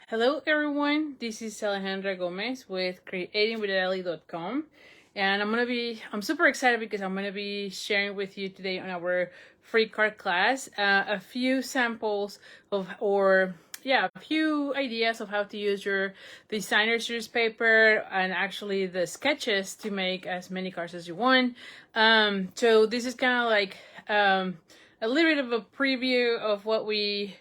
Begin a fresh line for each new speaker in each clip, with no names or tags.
Hello everyone, this is Alejandra Gomez with creatingwithali.com, and I'm super excited because I'm gonna be sharing with you today on our free card class a few samples a few ideas of how to use your designer series paper and actually the sketches to make as many cards as you want. So this is kind of like a little bit of a preview of what we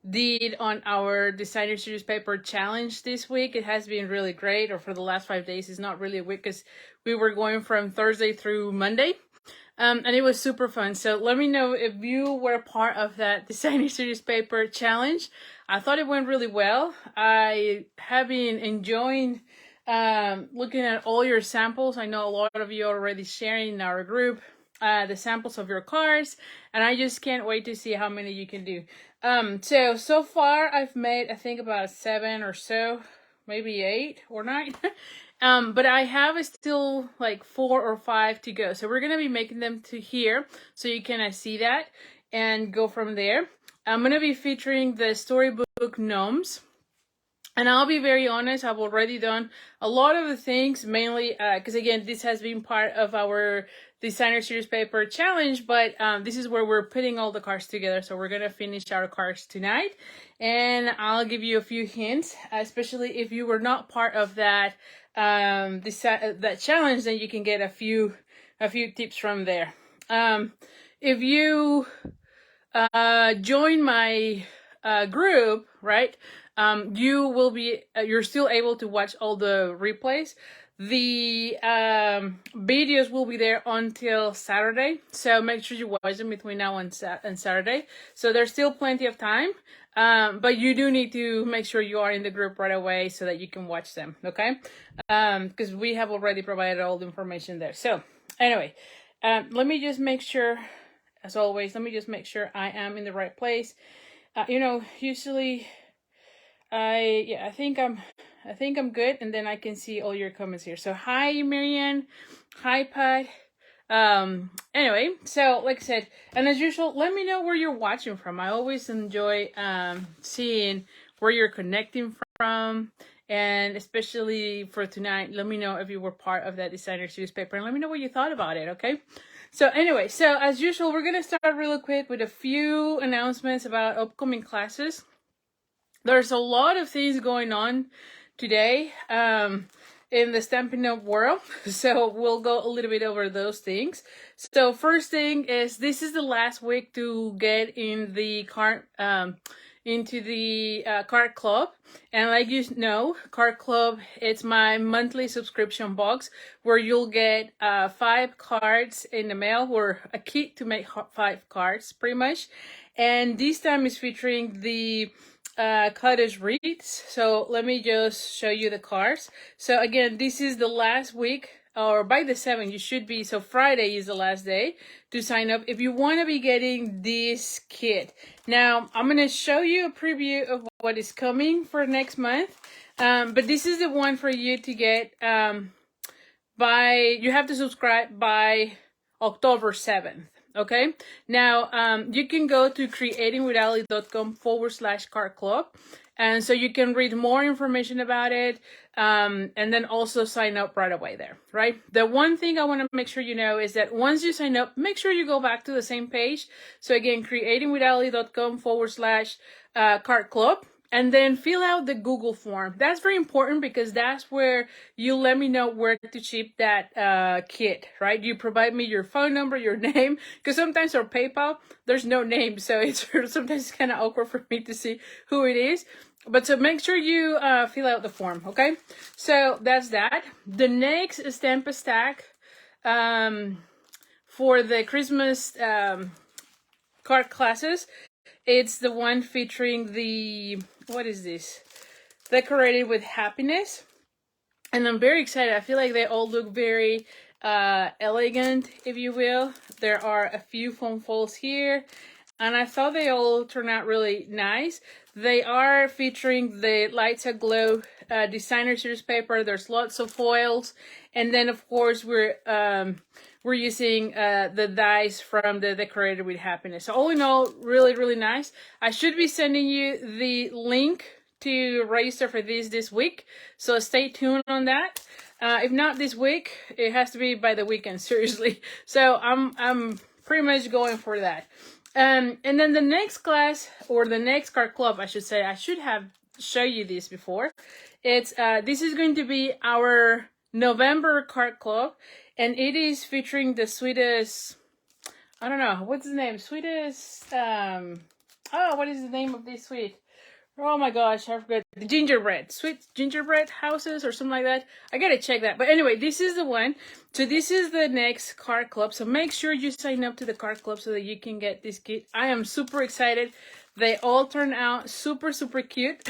did on our designer series paper challenge this week. It has been really great, or for the last 5 days. It's not really a week because we were going from Thursday through Monday. And it was super fun. So let me know if you were part of that designer series paper challenge. I thought it went really well. I have been enjoying looking at all your samples. I know a lot of you are already sharing in our group the samples of your cards, and I just can't wait to see how many you can do. So far I've made, I think, about 7 or so, maybe 8 or 9. But I have still like 4 or 5 to go. So we're going to be making them to here so you can see that and go from there. I'm going to be featuring the Storybook Gnomes. And I'll be very honest, I've already done a lot of the things, mainly because, again, this has been part of our designer series paper challenge, but this is where we're putting all the cards together. So we're going to finish our cards tonight, and I'll give you a few hints, especially if you were not part of that that challenge, then you can get a few tips from there. If you join my group, right, you will be you're still able to watch all the replays. The videos will be there until Saturday, so make sure you watch them between now and Saturday. So there's still plenty of time, but you do need to make sure you are in the group right away so that you can watch them, okay? Because we have already provided all the information there. So anyway, let me just make sure, as always, let me just make sure I am in the right place. Usually I think I'm good, and then I can see all your comments here. So hi Marianne, hi Pat. Anyway, so like I said, and as usual, let me know where you're watching from. I always enjoy seeing where you're connecting from, and especially for tonight, let me know if you were part of that designer series paper, and let me know what you thought about it, okay? So anyway, so as usual, we're gonna start really quick with a few announcements about upcoming classes. There's a lot of things going on today in the Stampin' Up world, so we'll go a little bit over those things. So first thing is, this is the last week to get in the card into the card club. And like you know, card club, it's my monthly subscription box where you'll get 5 cards in the mail, or a kit to make 5 cards pretty much. And this time is featuring the cottage wreaths. So let me just show you the cards. So again, this is the last week, or by the 7th you should be, so Friday is the last day to sign up if you want to be getting this kit. Now I'm going to show you a preview of what is coming for next month, but this is the one for you to get you have to subscribe by October 7th. Okay, now you can go to creatingwithali.com/card club, and so you can read more information about it, and then also sign up right away there, right? The one thing I want to make sure you know is that once you sign up, make sure you go back to the same page. So again, creatingwithali.com/card club. And then fill out the Google form. That's very important because that's where you let me know where to ship that kit, right? You provide me your phone number, your name, because sometimes our PayPal, there's no name, so it's sometimes kind of awkward for me to see who it is. But so make sure you fill out the form, okay? So that's that. The next Stamp a Stack for the Christmas card classes, it's the one featuring the, what is this? Decorated with Happiness. And I'm very excited. I feel like they all look very elegant, if you will. There are a few foam folds here, and I thought they all turned out really nice. They are featuring the Lights Aglow designer series paper. There's lots of foils, and then of course we're using the dies from the Decorated with Happiness. So all in all, really, really nice. I should be sending you the link to register for this week, so stay tuned on that. If not this week, it has to be by the weekend, seriously. So I'm pretty much going for that. And then the next class, or the next card club, I should say, I should have shown you this before. It's this is going to be our November card club, and it is featuring the sweetest, I don't know, what's the name? Sweetest, what is the name of this sweet? Oh my gosh, I forgot. The gingerbread. Sweet gingerbread houses or something like that. I gotta check that. But anyway, this is the one. So this is the next card club. So make sure you sign up to the card club so that you can get this kit. I am super excited. They all turn out super, super cute.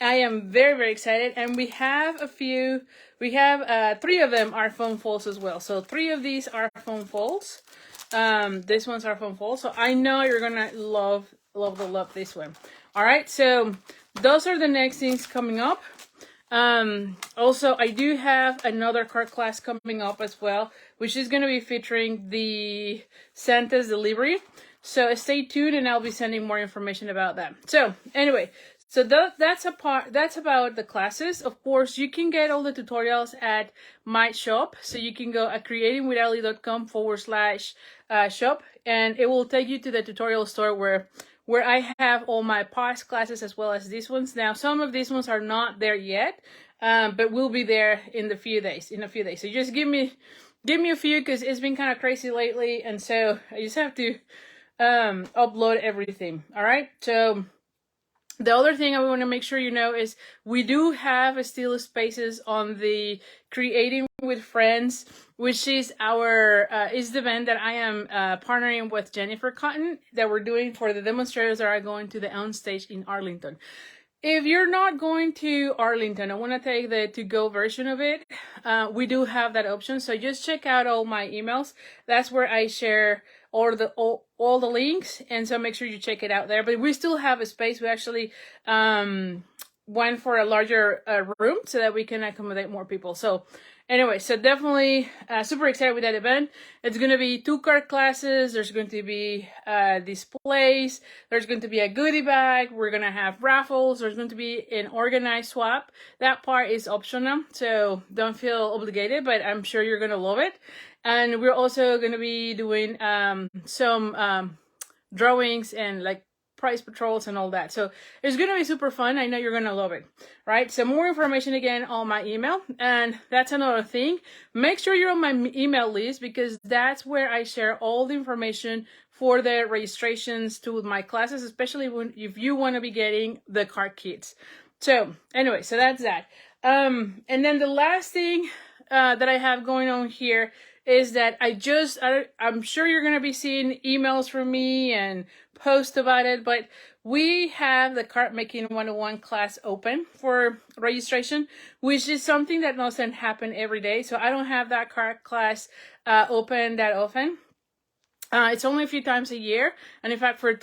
I am very, very excited. And we have a few, we have 3 of them are foam folds as well. So 3 of these are foam folds. This one's our foam fold. So I know you're gonna love this one. All right, so those are the next things coming up. Also, I do have another card class coming up as well, which is going to be featuring the Santa's delivery. So stay tuned, and I'll be sending more information about that. So anyway, so that's about the classes. Of course, you can get all the tutorials at my shop. So you can go at creatingwithali.com/shop, and it will take you to the tutorial store where I have all my past classes as well as these ones. Now, some of these ones are not there yet, but will be there in a few days. So just give me a few, because it's been kind of crazy lately, and so I just have to upload everything. All right. So the other thing I want to make sure you know is we do have still spaces on the Creating with Friends, which is our is the event that I am partnering with Jennifer Cotton that we're doing for the demonstrators that are going to the on stage in Arlington. If you're not going to Arlington, I want to take the to-go version of it. We do have that option, so just check out all my emails. That's where I share all the links, and so make sure you check it out there. But we still have a space. We actually went for a larger room so that we can accommodate more people. So anyway, so definitely super excited with that event. It's going to be 2 card classes. There's going to be displays. There's going to be a goodie bag. We're going to have raffles. There's going to be an organized swap. That part is optional, so don't feel obligated, but I'm sure you're going to love it. And we're also going to be doing some drawings and like prize patrols and all that. So it's going to be super fun. I know you're going to love it, right? So more information again on my email. And that's another thing. Make sure you're on my email list, because that's where I share all the information for the registrations to my classes, especially if you want to be getting the card kits. So anyway, so that's that. And then the last thing that I have going on here is that I'm sure you're going to be seeing emails from me and posts about it, but we have the Card Making 101 class open for registration, which is something that doesn't happen every day. So I don't have that card class open that often. It's only a few times a year, and in fact for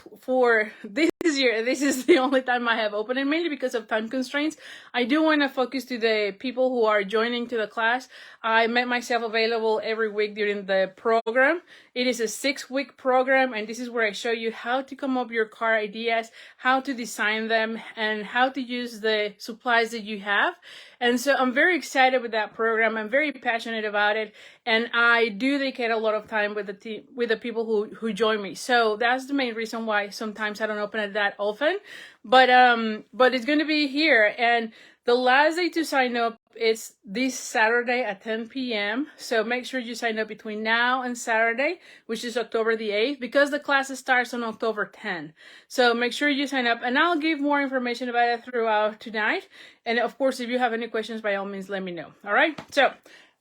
this year, this is the only time I have opened, and mainly because of time constraints. I do want to focus to the people who are joining to the class. I make myself available every week during the program. It is a 6-week program, and this is where I show you how to come up with your card ideas, how to design them, and how to use the supplies that you have. And so I'm very excited with that program. I'm very passionate about it, and I do dedicate a lot of time with the team, with the people who join me. So that's the main reason why sometimes I don't open it that often. But it's going to be here, and the last day to sign up is this Saturday at 10 p.m. So make sure you sign up between now and Saturday, which is October the 8th, because the class starts on October 10th. So make sure you sign up, and I'll give more information about it throughout tonight. And of course, if you have any questions, by all means, let me know. All right, so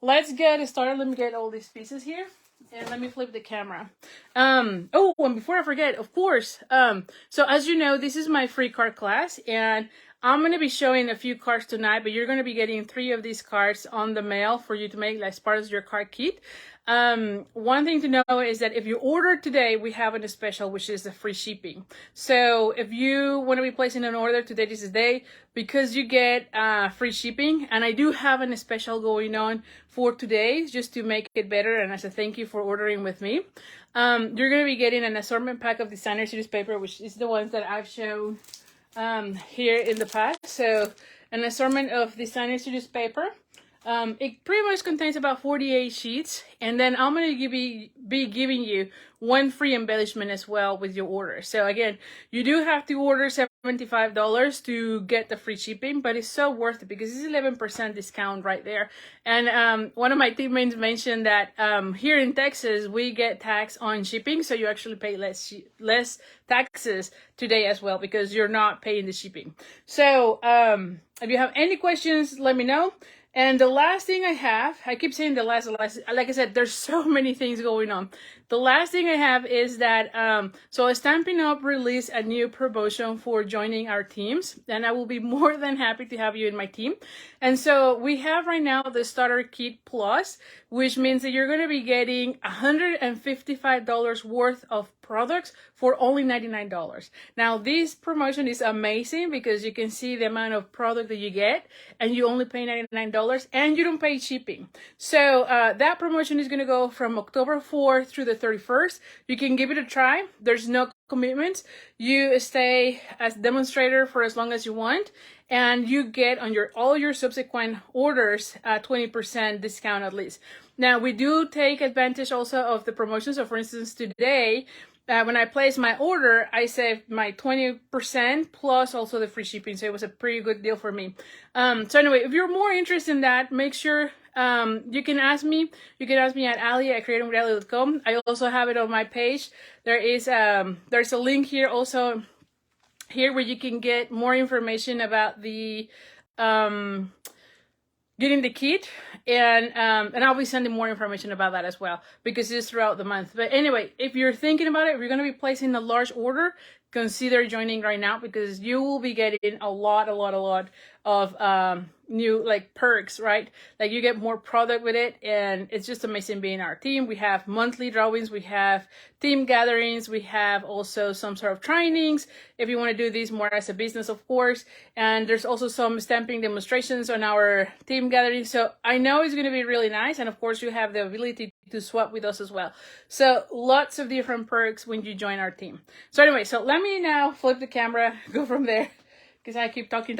let's get started. Let me get all these pieces here. And let me flip the camera. And before I forget, of course, so as you know, this is my free card class, and I'm going to be showing a few cards tonight, but you're going to be getting 3 of these cards on the mail for you to make as part of your card kit. One thing to know is that if you order today, we have a special, which is the free shipping. So if you want to be placing an order today, this is the day, because you get free shipping. And I do have a special going on for today, just to make it better, and as a thank you for ordering with me. You're going to be getting an assortment pack of designer series paper, which is the ones that I've shown here in the past. So an assortment of designer series paper. It pretty much contains about 48 sheets, and then I'm going to be giving you one free embellishment as well with your order. So again, you do have to order $75 to get the free shipping, but it's so worth it because it's 11% discount right there. And one of my teammates mentioned that here in Texas, we get tax on shipping, so you actually pay less taxes today as well because you're not paying the shipping. So if you have any questions, let me know. And the last thing I keep saying the last, like I said, there's so many things going on. The last thing I have is that, so Stampin' Up! Released a new promotion for joining our teams, and I will be more than happy to have you in my team. And so we have right now the Starter Kit Plus, which means that you're going to be getting $155 worth of products for only $99. Now, this promotion is amazing because you can see the amount of product that you get, and you only pay $99, and you don't pay shipping. So that promotion is going to go from October 4th through the 31st. You can give it a try. There's no commitments. You stay as demonstrator for as long as you want, and you get on all your subsequent orders 20% discount at least. Now, we do take advantage also of the promotions. So for instance, today, when I placed my order, I saved my 20% plus also the free shipping. So it was a pretty good deal for me. So anyway, if you're more interested in that, make sure you can ask me. You can ask me at Ali@creatingwithali.com. I also have it on my page. There's a link here also here where you can get more information about the getting the kit, and I'll be sending more information about that as well because it's throughout the month. But anyway, if you're thinking about it, if you're going to be placing a large order, consider joining right now because you will be getting a lot of new perks, right? Like you get more product with it, and it's just amazing being our team. We have monthly drawings, we have team gatherings, we have also some sort of trainings if you want to do this more as a business, of course. And there's also some stamping demonstrations on our team gathering. So I know it's going to be really nice, and of course you have the ability to swap with us as well. So lots of different perks when you join our team. So anyway, so let me now flip the camera, go from there, because I keep talking.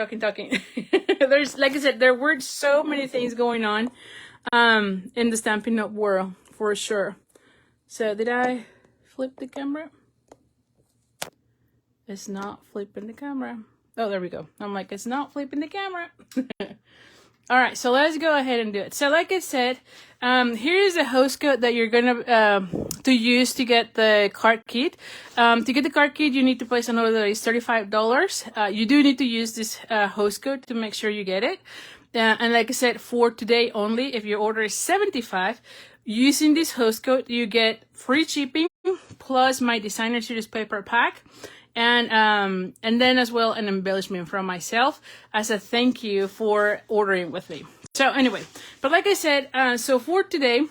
There's, like I said, there were so many things going on in the Stampin' Up! World, for sure. So did I flip the camera? It's not flipping the camera. Oh, there we go. I'm like, it's not flipping the camera. All right, so let's go ahead and do it. So like I said, here is the host code that you're gonna to use to get the card kit. To get the card kit, you need to place an order that is $35. You do need to use this host code to make sure you get it. And like I said, for today only, if your order is $75, using this host code, you get free shipping plus my designer series paper pack. And then as well an embellishment from myself as a thank you for ordering with me. So anyway, but like I said, so for today,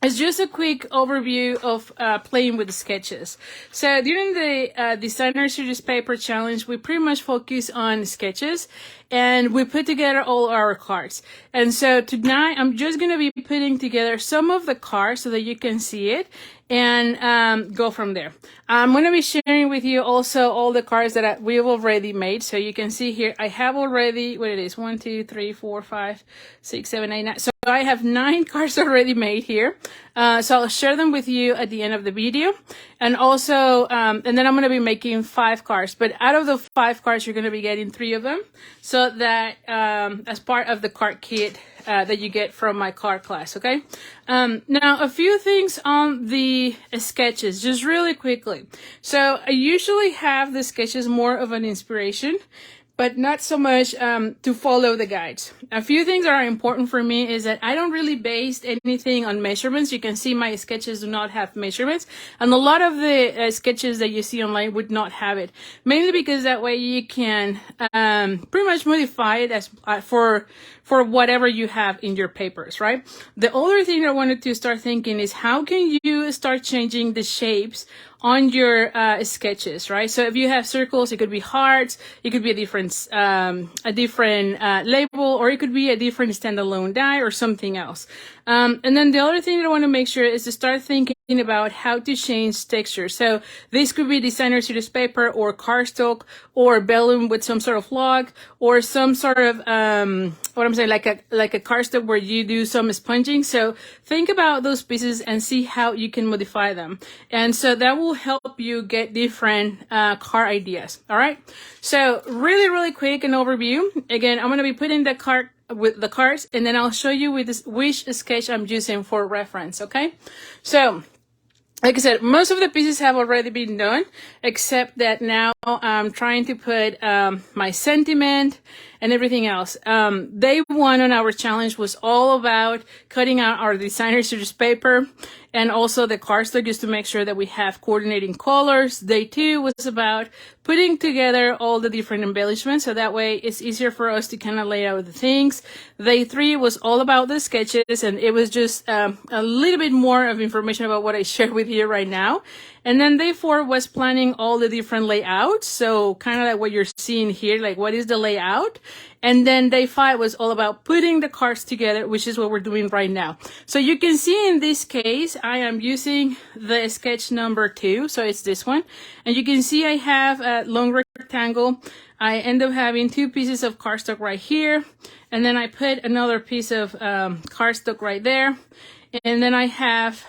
it's just a quick overview of playing with the sketches. So during the designer series paper challenge, we pretty much focus on sketches, and we put together all our cards. And so tonight, I'm just going to be putting together some of the cards so that you can see it and go from there. I'm going to be sharing with you also all the cards that we've already made. So you can see here, I have already, what it is, 1, 2, 3, 4, 5, 6, 7, 8, 9. So I have 9 cards already made here. So I'll share them with you at the end of the video. And also, and then I'm going to be making 5 cards. But out of the 5 cards, you're going to be getting 3 of them. So that as part of the card kit that you get from my card class, okay? Now, a few things on the sketches, just really quickly. So I usually have the sketches more of an inspiration, but not so much to follow the guides. A few things that are important for me is that I don't really base anything on measurements. You can see my sketches do not have measurements, and a lot of the sketches that you see online would not have it, mainly because that way you can pretty much modify it as for whatever you have in your papers, right? The other thing I wanted to start thinking is how can you start changing the shapes on your sketches, right? So if you have circles, it could be hearts, it could be a different label, or it could be a different standalone die or something else. And then the other thing that I want to make sure is to start thinking about how to change texture. So this could be designer series paper or cardstock or vellum with some sort of log or some sort of what I'm saying, like a cardstock where you do some sponging. So think about those pieces and see how you can modify them. And so that will help you get different card ideas. All right. So really quick an overview. Again, I'm going to be putting the card with the cards, and then I'll show you with this, which sketch I'm using for reference. Okay. So like I said, most of the pieces have already been done, except that now I'm trying to put my sentiment and everything else. Day one on our challenge was all about cutting out our designer series paper and also the cardstock just to make sure that we have coordinating colors. Day two was about putting together all the different embellishments so that way it's easier for us to kind of lay out the things. Day three was all about the sketches, and it was just a little bit more of information about what I shared with you right now. And then day four was planning all the different layouts. So kind of like what you're seeing here, like what is the layout? And then day five was all about putting the cards together, which is what we're doing right now. So you can see in this case, I am using the sketch number 2. So it's this one. And you can see I have a long rectangle. I end up having 2 pieces of cardstock right here. And then I put another piece of cardstock right there. And then I have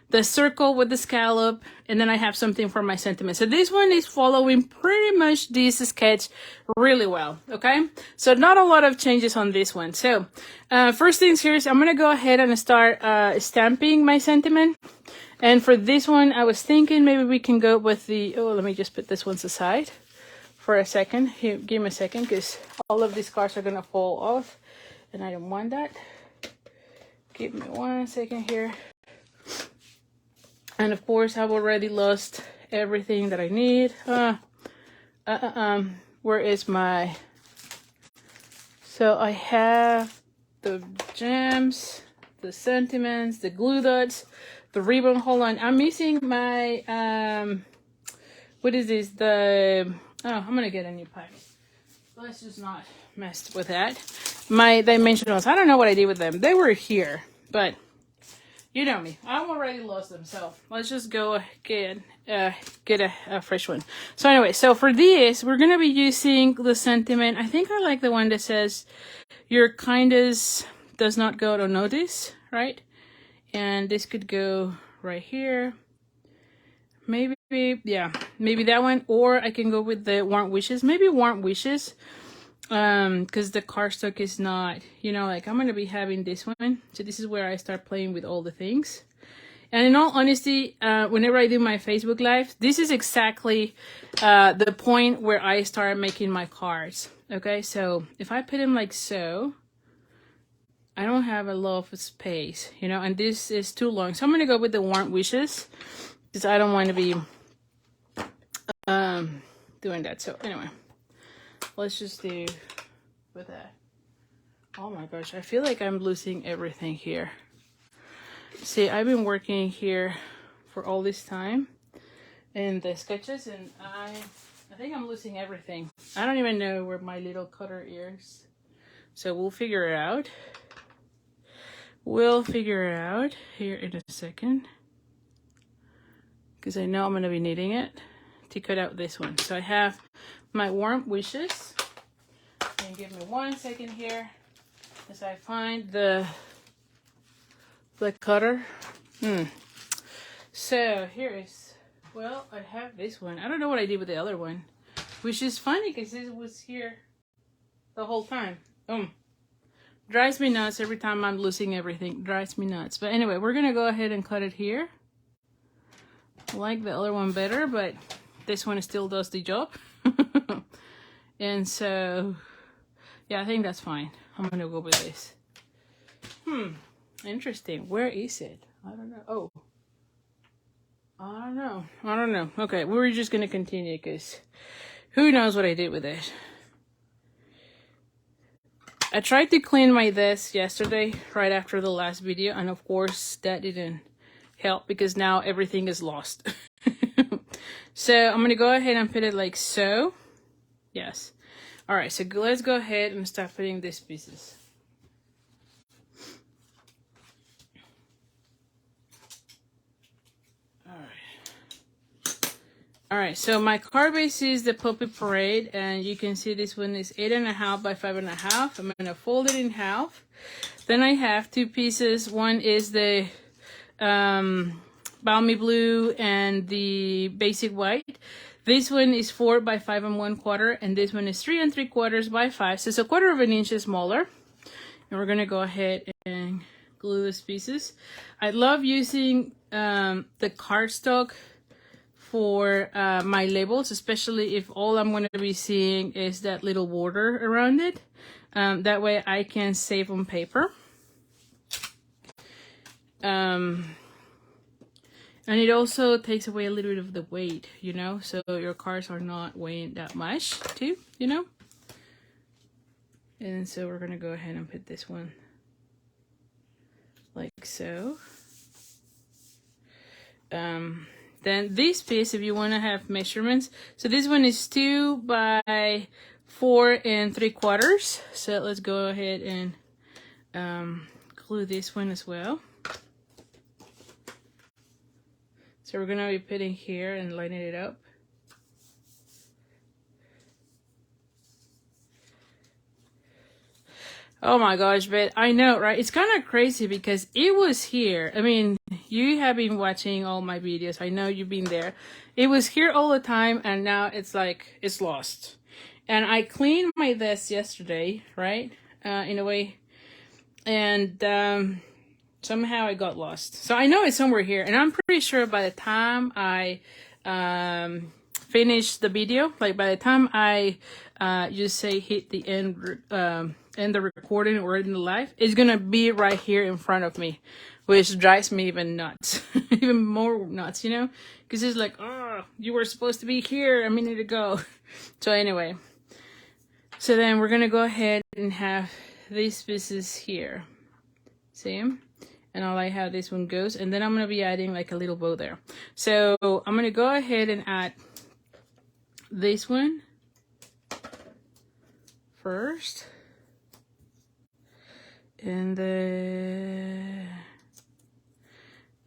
the circle with the scallop, and then I have something for my sentiment. So this one is following pretty much this sketch really well, okay? So not a lot of changes on this one. So first things first, I'm gonna go ahead and start stamping my sentiment. And for this one, I was thinking maybe we can go with the, oh, let me just put this one aside for a second. Here, give me a second, because all of these cards are gonna fall off, and I don't want that. Give me 1 second here. And of course, I've already lost everything that I need. Where is my... So I have the gems, the sentiments, the glue dots, the ribbon. Hold on, I'm missing my... what is this? The... Oh, I'm gonna get a new pack. Let's just not mess with that. My dimensionals, I don't know what I did with them. They were here, but... You know me, I've already lost them, so let's just go get a fresh one. So anyway, so for this, we're going to be using the sentiment. I think I like the one that says, your kindness does not go unnoticed, right? And this could go right here. Maybe, yeah, maybe that one. Or I can go with the warm wishes. Maybe warm wishes. Because the cardstock is not, you know, like I'm gonna be having this one. So this is where I start playing with all the things. And in all honesty, whenever I do my Facebook Live, this is exactly the point where I start making my cards. Okay, so if I put them like so, I don't have a lot of space, you know, and this is too long. So I'm gonna go with the warm wishes because I don't want to be doing that. So anyway. Let's just do with that. Oh my gosh, I feel like I'm losing everything here. See, I've been working here for all this time in the sketches, and I think I'm losing everything. I don't even know where my little cutter is. So we'll figure it out. We'll figure it out here in a second, because I know I'm going to be needing it to cut out this one. So I have my warm wishes, and give me 1 second here as I find the cutter. So here is, well, I have this one. I don't know what I did with the other one, which is funny because it was here the whole time. Drives me nuts every time I'm losing everything. Drives me nuts. But anyway, we're gonna go ahead and cut it here. I like the other one better, but this one still does the job. And so, yeah, I think that's fine. I'm gonna go with this. Interesting. Where is it? I don't know. Oh, I don't know. Okay, we're just gonna continue because who knows what I did with it. I tried to clean my desk yesterday right after the last video, and of course that didn't help because now everything is lost. So I'm gonna go ahead and put it like so. Yes. All right, so let's go ahead and start putting these pieces. All right, so my card base is the Puppy Parade, and you can see this one is 8.5 by 5.5. I'm gonna fold it in half. Then I have two pieces. One is the Balmy Blue and the Basic White. This one is 4 by 5 1/4, and this one is 3 3/4 by 5. So it's a 1/4 of an inch smaller. And we're gonna go ahead and glue these pieces. I love using the cardstock for my labels, especially if all I'm going to be seeing is that little border around it. That way I can save on paper. And it also takes away a little bit of the weight, you know, so your cards are not weighing that much too, you know. And so we're going to go ahead and put this one like so. Then this piece, if you want to have measurements, so this one is 2 by 4 3/4. So let's go ahead and glue this one as well. So we're gonna be putting here and lining it up. Oh my gosh, but I know, right? It's kind of crazy because it was here. I mean, you have been watching all my videos. I know you've been there. It was here all the time, and now it's like, it's lost. And I cleaned my desk yesterday, right? In a way. And somehow it got lost. So I know it's somewhere here. And I'm pretty sure by the time I finish the video, like by the time I just say hit the end the recording or in the live, it's gonna be right here in front of me, which drives me even nuts. Even more nuts, you know, because it's like, oh, you were supposed to be here a minute ago. So anyway, so then we're gonna go ahead and have these pieces here, see, and I like how this one goes, and then I'm gonna be adding like a little bow there. So I'm gonna go ahead and add this one first. And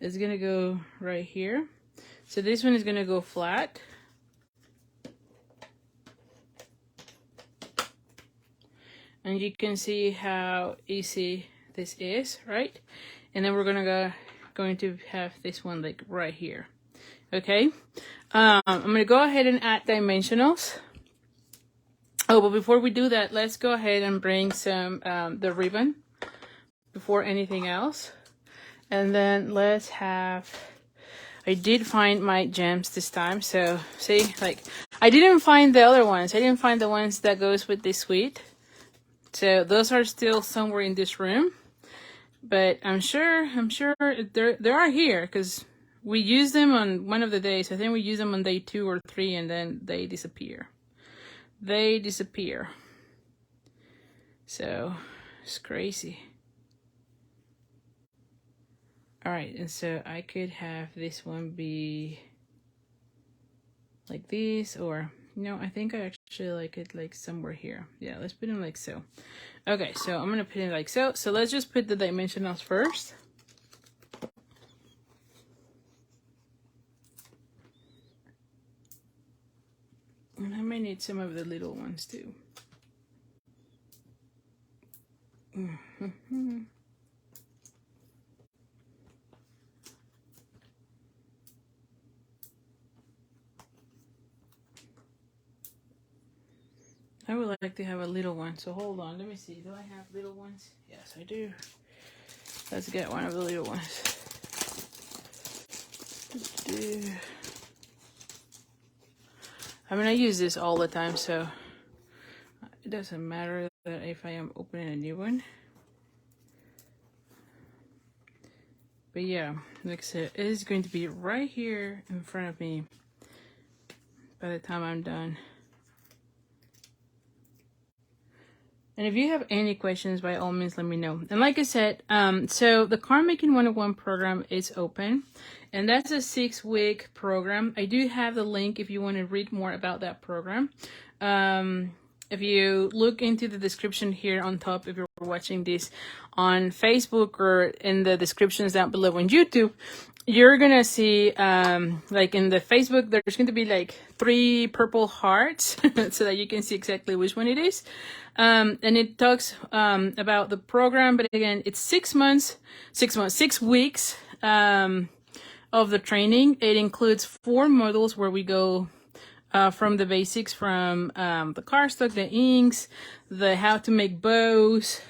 it's gonna go right here. So this one is gonna go flat. And you can see how easy this is, right? And then we're going to have this one like right here. Okay. I'm gonna go ahead and add dimensionals. Oh, but before we do that, let's go ahead and bring some the ribbon before anything else. And then let's have, I did find my gems this time. So see, like I didn't find the other ones. I didn't find the ones that goes with this suite. So those are still somewhere in this room. But I'm sure they are here because we use them on one of the days. I think we use them on day 2 or 3 and then they disappear. They disappear. So it's crazy. All right, and so I could have this one be like this, or no, I think I actually like it like somewhere here. Yeah, let's put it like so. Okay, so I'm gonna put it like so. So let's just put the dimensionals first. And I may need some of the little ones too. Mm-hmm. I would like to have a little one, so hold on, let me see. Do I have little ones? Yes, I do. Let's get one of the little ones. I mean, I use this all the time, so it doesn't matter that if I am opening a new one. But yeah, like I said, it is going to be right here in front of me by the time I'm done. And if you have any questions, by all means, let me know. And like I said, so the Card Making 101 program is open, and that's a 6-week program. I do have the link if you want to read more about that program. If you look into the description here on top, if you're watching this on Facebook or in the descriptions down below on YouTube, you're gonna see like in the Facebook, there's going to be like 3 purple hearts so that you can see exactly which one it is. And it talks about the program, but again, it's 6 weeks of the training. It includes 4 modules where we go from the basics, from the cardstock, the inks, the how to make bows,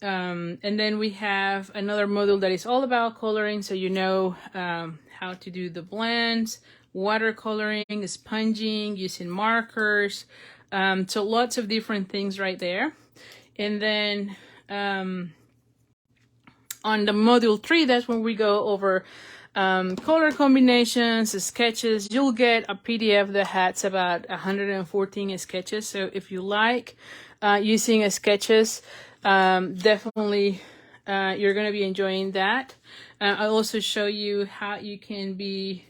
and then we have another module that is all about coloring, so you know how to do the blends, watercoloring, sponging, using markers, so lots of different things right there. And then on the module 3, that's when we go over color combinations, sketches. You'll get a PDF that has about 114 sketches, so if you like using sketches, definitely you're going to be enjoying that. I'll also show you how you can be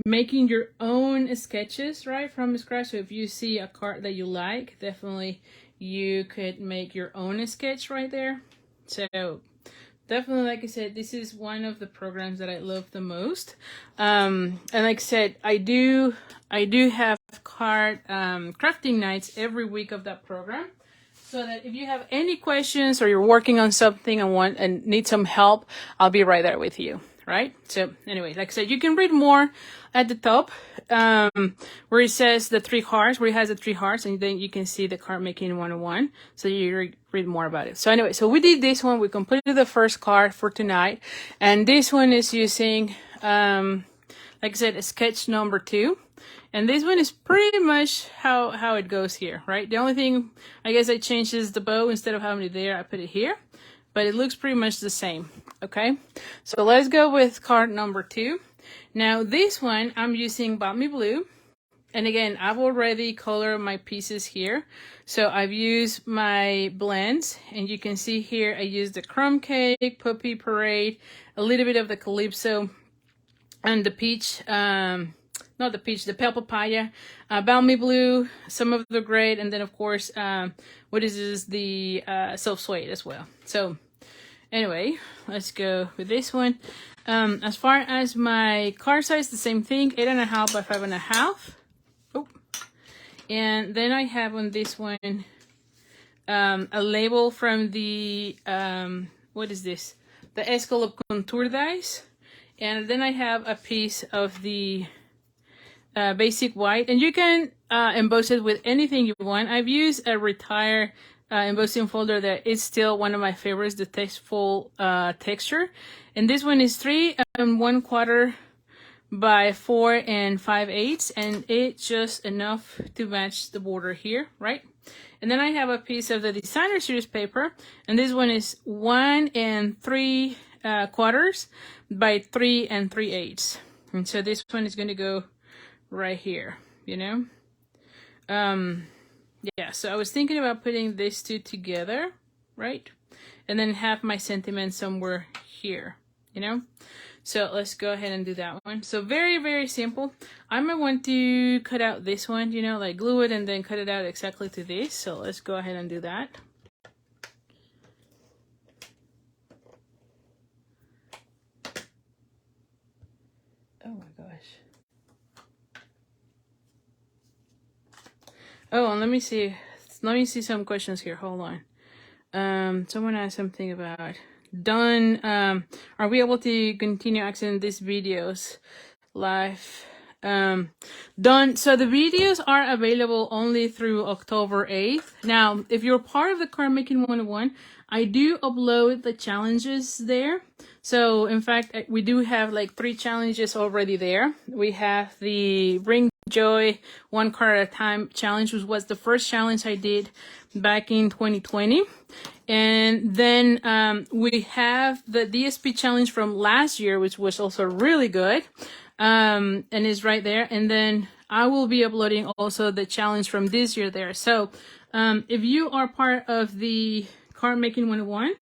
making your own sketches right from scratch. So if you see a card that you like, definitely you could make your own sketch right there. So definitely, like I said, this is one of the programs that I love the most. And like I said, I do have card crafting nights every week of that program, so that if you have any questions or you're working on something and need some help, I'll be right there with you, right? So anyway, like I said, you can read more at the top where it says the 3 hearts, where it has the 3 hearts, and then you can see the card making 101, so you read more about it. So anyway, so we did this one. We completed the first card for tonight, and this one is using like I said, a sketch number 2. And this one is pretty much how it goes here, right? The only thing, I guess I changed is the bow. Instead of having it there, I put it here. But it looks pretty much the same, okay? So let's go with card number 2. Now this one, I'm using Balmy Blue. And again, I've already colored my pieces here. So I've used my blends. And you can see here, I used the Crumb Cake, Puppy Parade, a little bit of the Calypso, and the peach, not the peach, the pale papaya, Balmy Blue, some of the Great, and then of course, what is this, the Self Suede as well. So anyway, let's go with this one. As far as my card size, the same thing, 8.5 by 5.5. Oh, and then I have on this one a label from the what is this? The Escalope Contour Dies, and then I have a piece of the basic white, and you can emboss it with anything you want. I've used a Retire embossing folder that is still one of my favorites, the Tasteful Texture, and this one is 3 1/4 by 4 5/8, and it's just enough to match the border here, right? And then I have a piece of the Designer Series paper, and this one is 1 3/4 by 3 3/8, and so this one is going to go right here, you know. Yeah, so I was thinking about putting these 2 together, right, and then have my sentiment somewhere here, you know. So let's go ahead and do that one. So very, very simple. I might want to cut out this one, you know, like glue it and then cut it out exactly to this. So let's go ahead and do that. Oh my gosh. Oh, and let me see some questions here. Hold on. Someone asked something about done. Are we able to continue accessing these videos live? Done. So the videos are available only through October 8th. Now, if you're part of the Card Making 101, I do upload the challenges there. So in fact, we do have like 3 challenges already there. We have the Bring Joy 1 card at a time challenge, which was the first challenge I did back in 2020. And then we have the DSP challenge from last year, which was also really good. And is right there. And then I will be uploading also the challenge from this year there. So if you are part of the Card Making 101,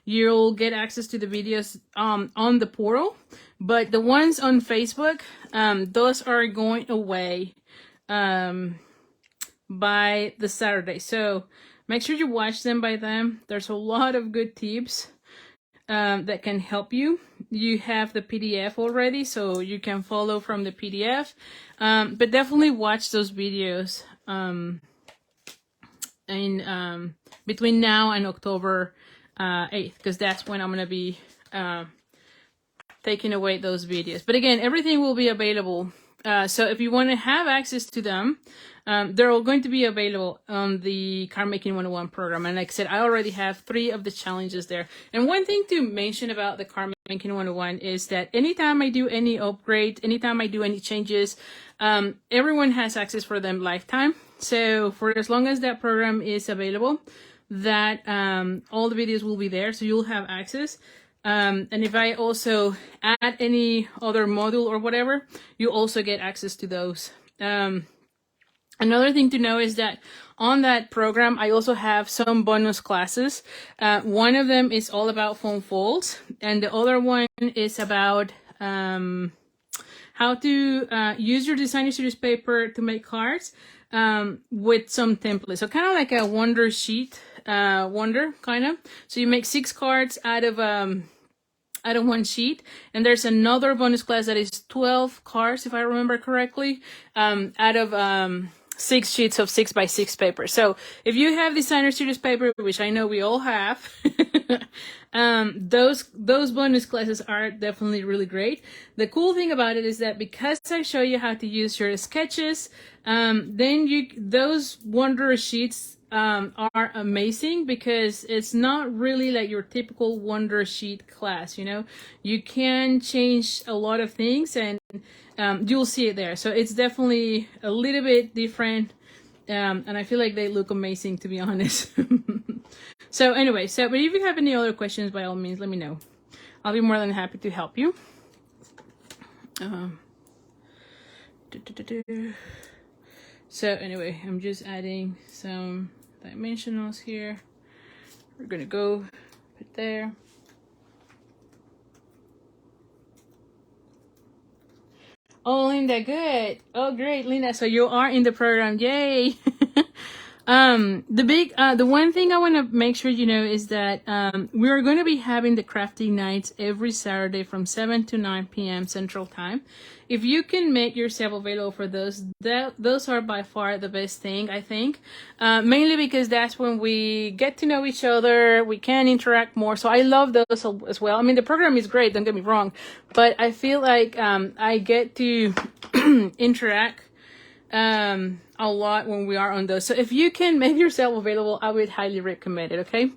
you'll get access to the videos on the portal. But the ones on Facebook, those are going away by the Saturday. So make sure you watch them by them. There's a lot of good tips that can help you. You have the PDF already, so you can follow from the PDF. But definitely watch those videos in between now and October 8th, because that's when I'm going to be taking away those videos. But again, everything will be available. So if you want to have access to them, they're all going to be available on the Card Making 101 program. And like I said, I already have 3 of the challenges there. And one thing to mention about the Card Making 101 is that anytime I do any upgrade, anytime I do any changes, everyone has access for them lifetime. So for as long as that program is available, that all the videos will be there, so you'll have access. And if I also add any other module or whatever, you also get access to those. Another thing to know is that on that program, I also have some bonus classes. One of them is all about foam folds, and the other one is about how to use your designer series paper to make cards with some templates. So kind of like a wonder sheet, wonder kind of. So you make 6 cards out of one sheet, and there's another bonus class that is 12 cards, if I remember correctly, out of 6 sheets of 6x6 paper. So if you have designer series paper, which I know we all have, those bonus classes are definitely really great. The cool thing about it is that because I show you how to use your sketches, then those wonder sheets are amazing, because it's not really like your typical wonder sheet class. You can change a lot of things, and you'll see it there. So it's definitely a little bit different, and I feel like they look amazing, to be honest. So anyway, but if you have any other questions, by all means, let me know. I'll be more than happy to help you. So anyway, I'm just adding some dimensionals here. We're gonna go put there. Oh, Linda, good. Oh, great, Linda. So you are in the program. Yay. The one thing I want to make sure you know is that we are going to be having the crafting nights every Saturday from 7 to 9 p.m. Central Time. If you can make yourself available for those, those are by far the best thing, I think. Mainly because that's when we get to know each other, we can interact more. So I love those as well. I mean, the program is great, don't get me wrong, but I feel like I get to interact a lot when we are on those. So if you can make yourself available, I would highly recommend it. Okay.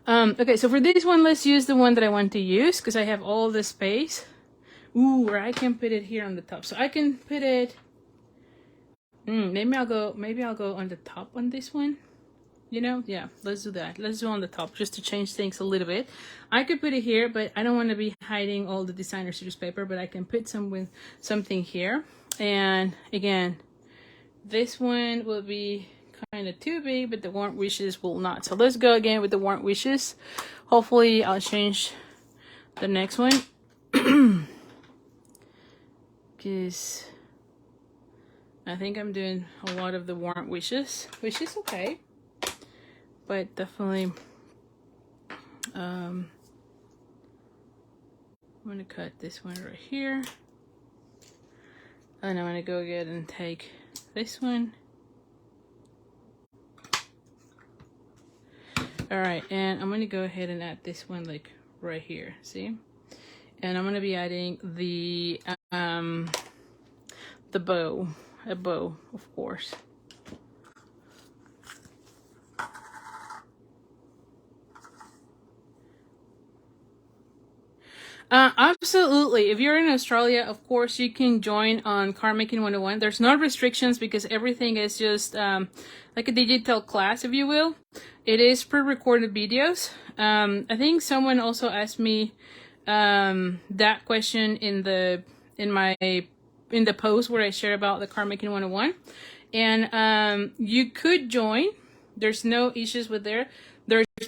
Okay. So for this one, let's use the one that I want to use, because I have all the space. Ooh, or I can put it here on the top. So I can put it. Maybe I'll go on the top on this one. Yeah, let's do that. Let's do on the top, just to change things a little bit. I could put it here, but I don't want to be hiding all the designer series paper, but I can put something here. And again, this one will be kind of too big, but the warm wishes will not. So let's go again with the warm wishes. Hopefully I'll change the next one. Because I think I'm doing a lot of the warm wishes, which is okay. But definitely, I'm going to cut this one right here. And I'm going to go ahead and take this one. All right, and I'm going to go ahead and add this one like right here, see? And I'm going to be adding the bow, a bow, of course. Absolutely. If you're in Australia, of course, you can join on Card Making 101. There's no restrictions because everything is just like a digital class, if you will. It is pre-recorded videos. I think someone also asked me that question in the post where I share about the Card Making 101. And you could join. There's no issues with there.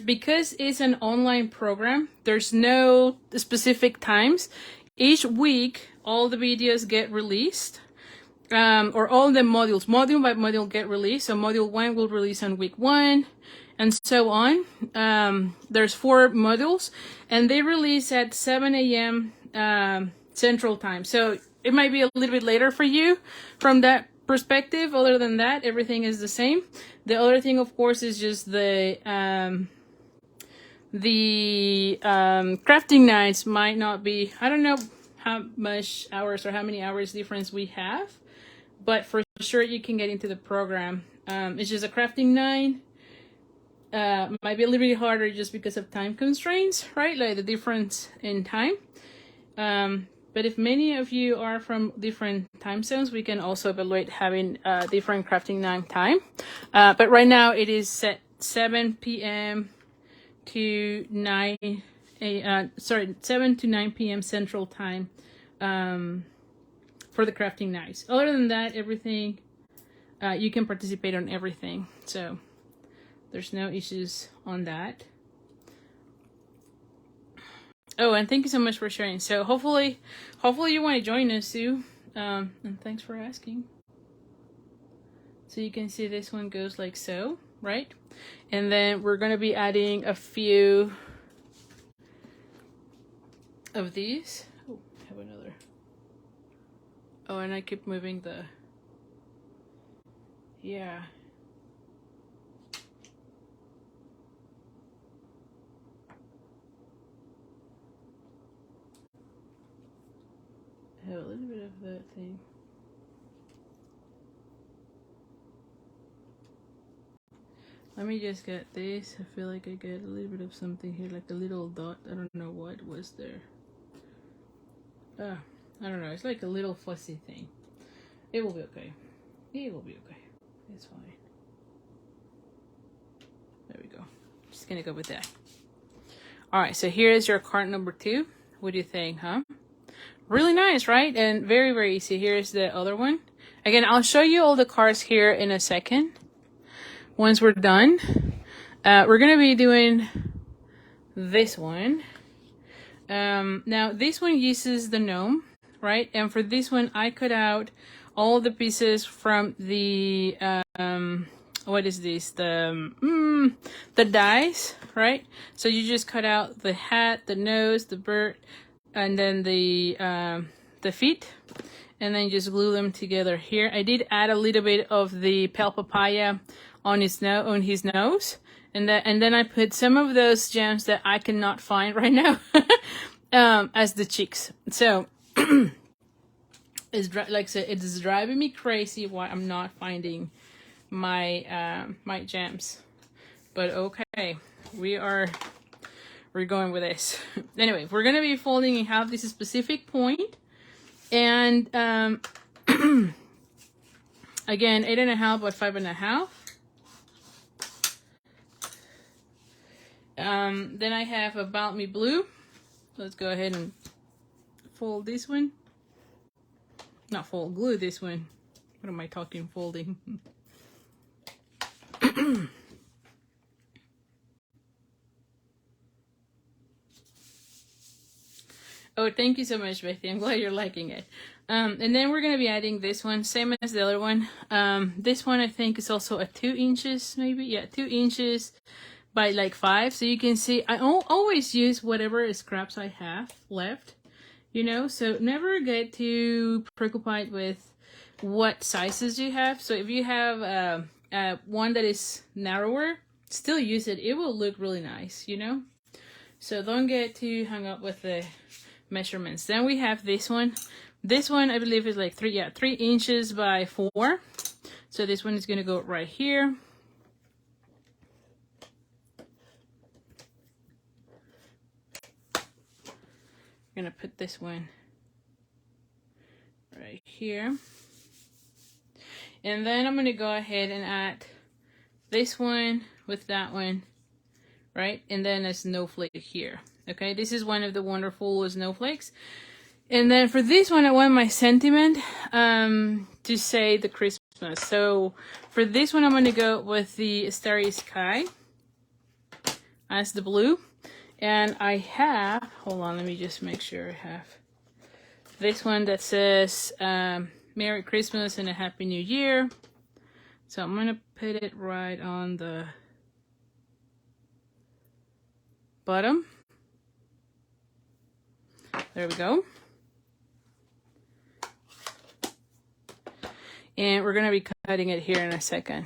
Because it's an online program, there's no specific times. Each week, all the videos get released. or all the modules, module by module get released. So module 1 will release on week 1 and so on. There's 4 modules and they release at 7 a.m. Central Time. So it might be a little bit later for you from that perspective. Other than that, everything is the same. The other thing, of course, is just the crafting nights might not be, I don't know how much hours or how many hours difference we have, but for sure you can get into the program. It's just a crafting night. Might be a little bit harder just because of time constraints, right? Like the difference in time. But if many of you are from different time zones, we can also evaluate having different crafting night time. But right now it is set 7 p.m. to 9 7 to 9 p.m. Central Time for the crafting nights. Other than that, everything you can participate on everything, so there's no issues on that. Oh, and thank you so much for sharing. So hopefully you want to join us too, and thanks for asking. So you can see this one goes like so, right? And then we're going to be adding a few of these. Oh, I have another. Oh, and I keep moving the, yeah. I have a little bit of that thing. Let me just get this. I feel like I get a little bit of something here, like a little dot. I don't know what was there. I don't know. It's like a little fussy thing. It will be okay. It will be okay. It's fine. There we go. Just gonna go with that. All right. So here is your card number 2. What do you think, huh? Really nice, right? And very, very easy. Here's the other one. Again, I'll show you all the cards here in a second. Once we're done, we're going to be doing this one. Now, this one uses the gnome, right? And for this one, I cut out all the pieces from the, what is this? The dies, right? So you just cut out the hat, the nose, the bird, and then the feet, and then just glue them together here. I did add a little bit of the pale papaya on his nose, and then I put some of those gems that I cannot find right now as the cheeks. So it's like I said, it's driving me crazy why I'm not finding my my gems. But okay, we're going with this. Anyway, we're gonna be folding in half this specific point, and again 8.5 by 5.5. Then I have About Me Blue. Let's go ahead and fold this one. Not fold, glue this one. What am I talking? Folding. Oh, thank you so much, Bethy. I'm glad you're liking it. And then we're going to be adding this one, same as the other one. This one I think is also a 2 inches, maybe. Yeah, 2 inches by like 5. So you can see I always use whatever scraps I have left, you know, so never get too preoccupied with what sizes you have. So if you have one that is narrower, still use it. It will look really nice, you know. So don't get too hung up with the measurements. Then we have this one. This one I believe is like 3 inches by 4. So this one is going to go right here. I'm gonna put this one right here, and then I'm gonna go ahead and add this one with that one, right? And then a snowflake here. Okay, this is one of the wonderful snowflakes. And then for this one, I want my sentiment to say the Christmas. So for this one, I'm gonna go with the Starry Sky as the blue. And I have, hold on, let me just make sure I have this one that says Merry Christmas and a Happy New Year. So I'm gonna put it right on the bottom. There we go. And we're gonna be cutting it here in a second.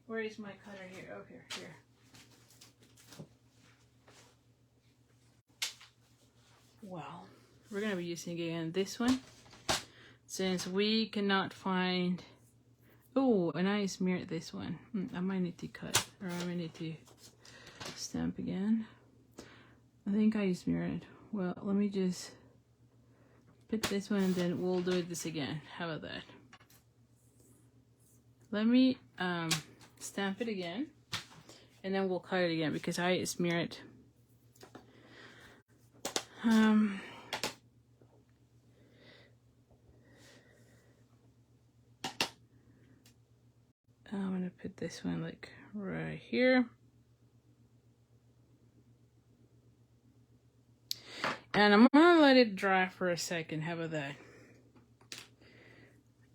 Where is my cutter here? Oh, here. Well, we're gonna be using again this one since we cannot find. Oh, and I smeared this one. I might need to cut, or I might need to stamp again. I think I smeared. Well, let me just put this one and then we'll do this again. How about that? Let me stamp it again and then we'll cut it again because I smeared. I'm gonna put this one like right here. And I'm gonna let it dry for a second. How about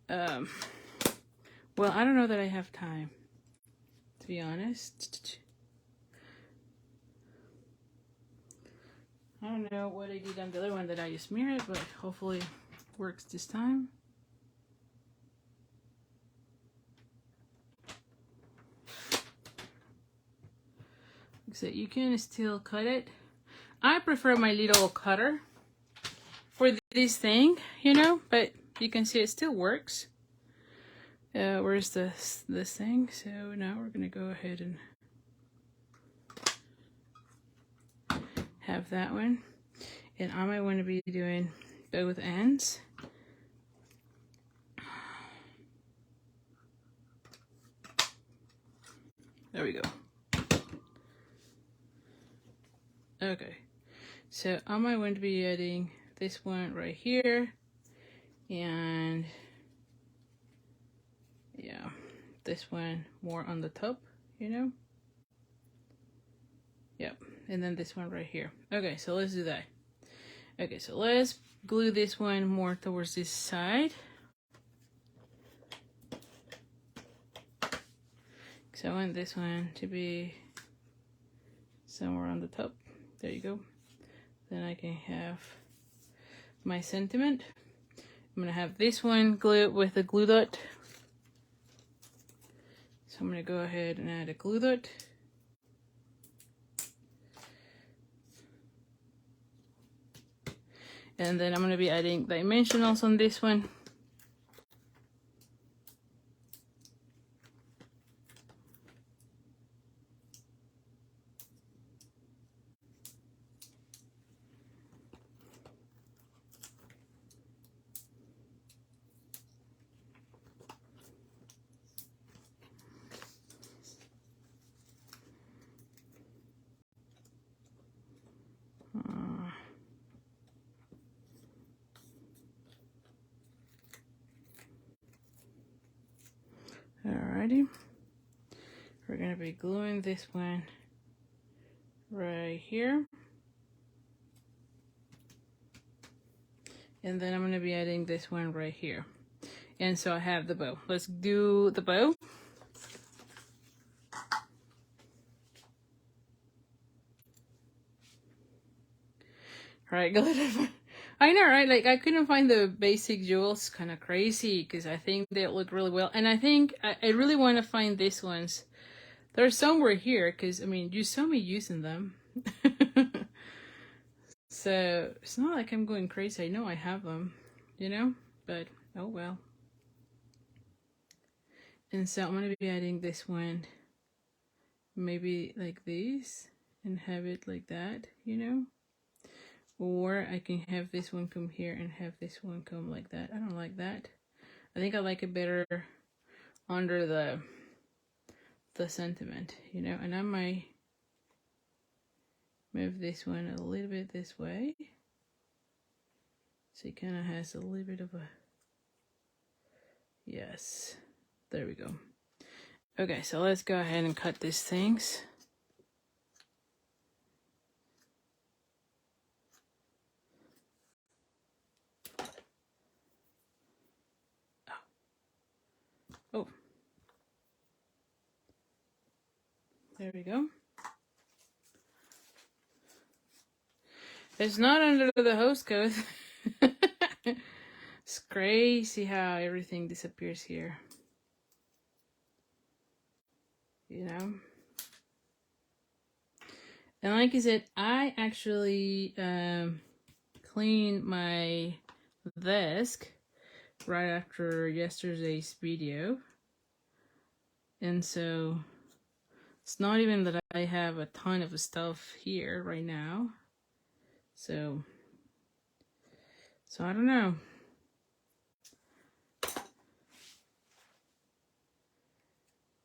that? Well, I don't know that I have time, to be honest. I don't know what I did on the other one that I just smeared, but hopefully it works this time. So you can still cut it. I prefer my little cutter for this thing, you know, but you can see it still works. Where's this thing? So now we're gonna go ahead and have that one. And I might want to be doing both ends. There we go. Okay, so I might want to be adding this one right here, and yeah, this one more on the top, you know? Yep, and then this one right here. Okay, so let's do that. Okay, so let's glue this one more towards this side. So I want this one to be somewhere on the top. There you go. Then I can have my sentiment. I'm gonna have this one glued with a glue dot. So I'm gonna go ahead and add a glue dot. And then I'm gonna be adding dimensionals on this one. Alrighty, we're gonna be gluing this one right here, and then I'm gonna be adding this one right here. And so I have the bow. Let's do the bow. Alright, good. I know, right? Like, I couldn't find the basic jewels. Kind of crazy because I think they look really well. And I think I really want to find these ones. They're somewhere here because, I mean, you saw me using them. So it's not like I'm going crazy. I know I have them, you know? But, oh well. And so I'm going to be adding this one. Maybe like this. And have it like that, you know? Or I can have this one come here and have this one come like that. I don't like that. I think I like it better under the sentiment, you know? And I might move this one a little bit this way. So it kind of has a little bit of a... Yes. There we go. Okay, so let's go ahead and cut these things. There we go. It's not under the host code. It's crazy how everything disappears here. You know? And like I said, I actually cleaned my desk right after yesterday's video. And so it's not even that I have a ton of stuff here right now. So I don't know.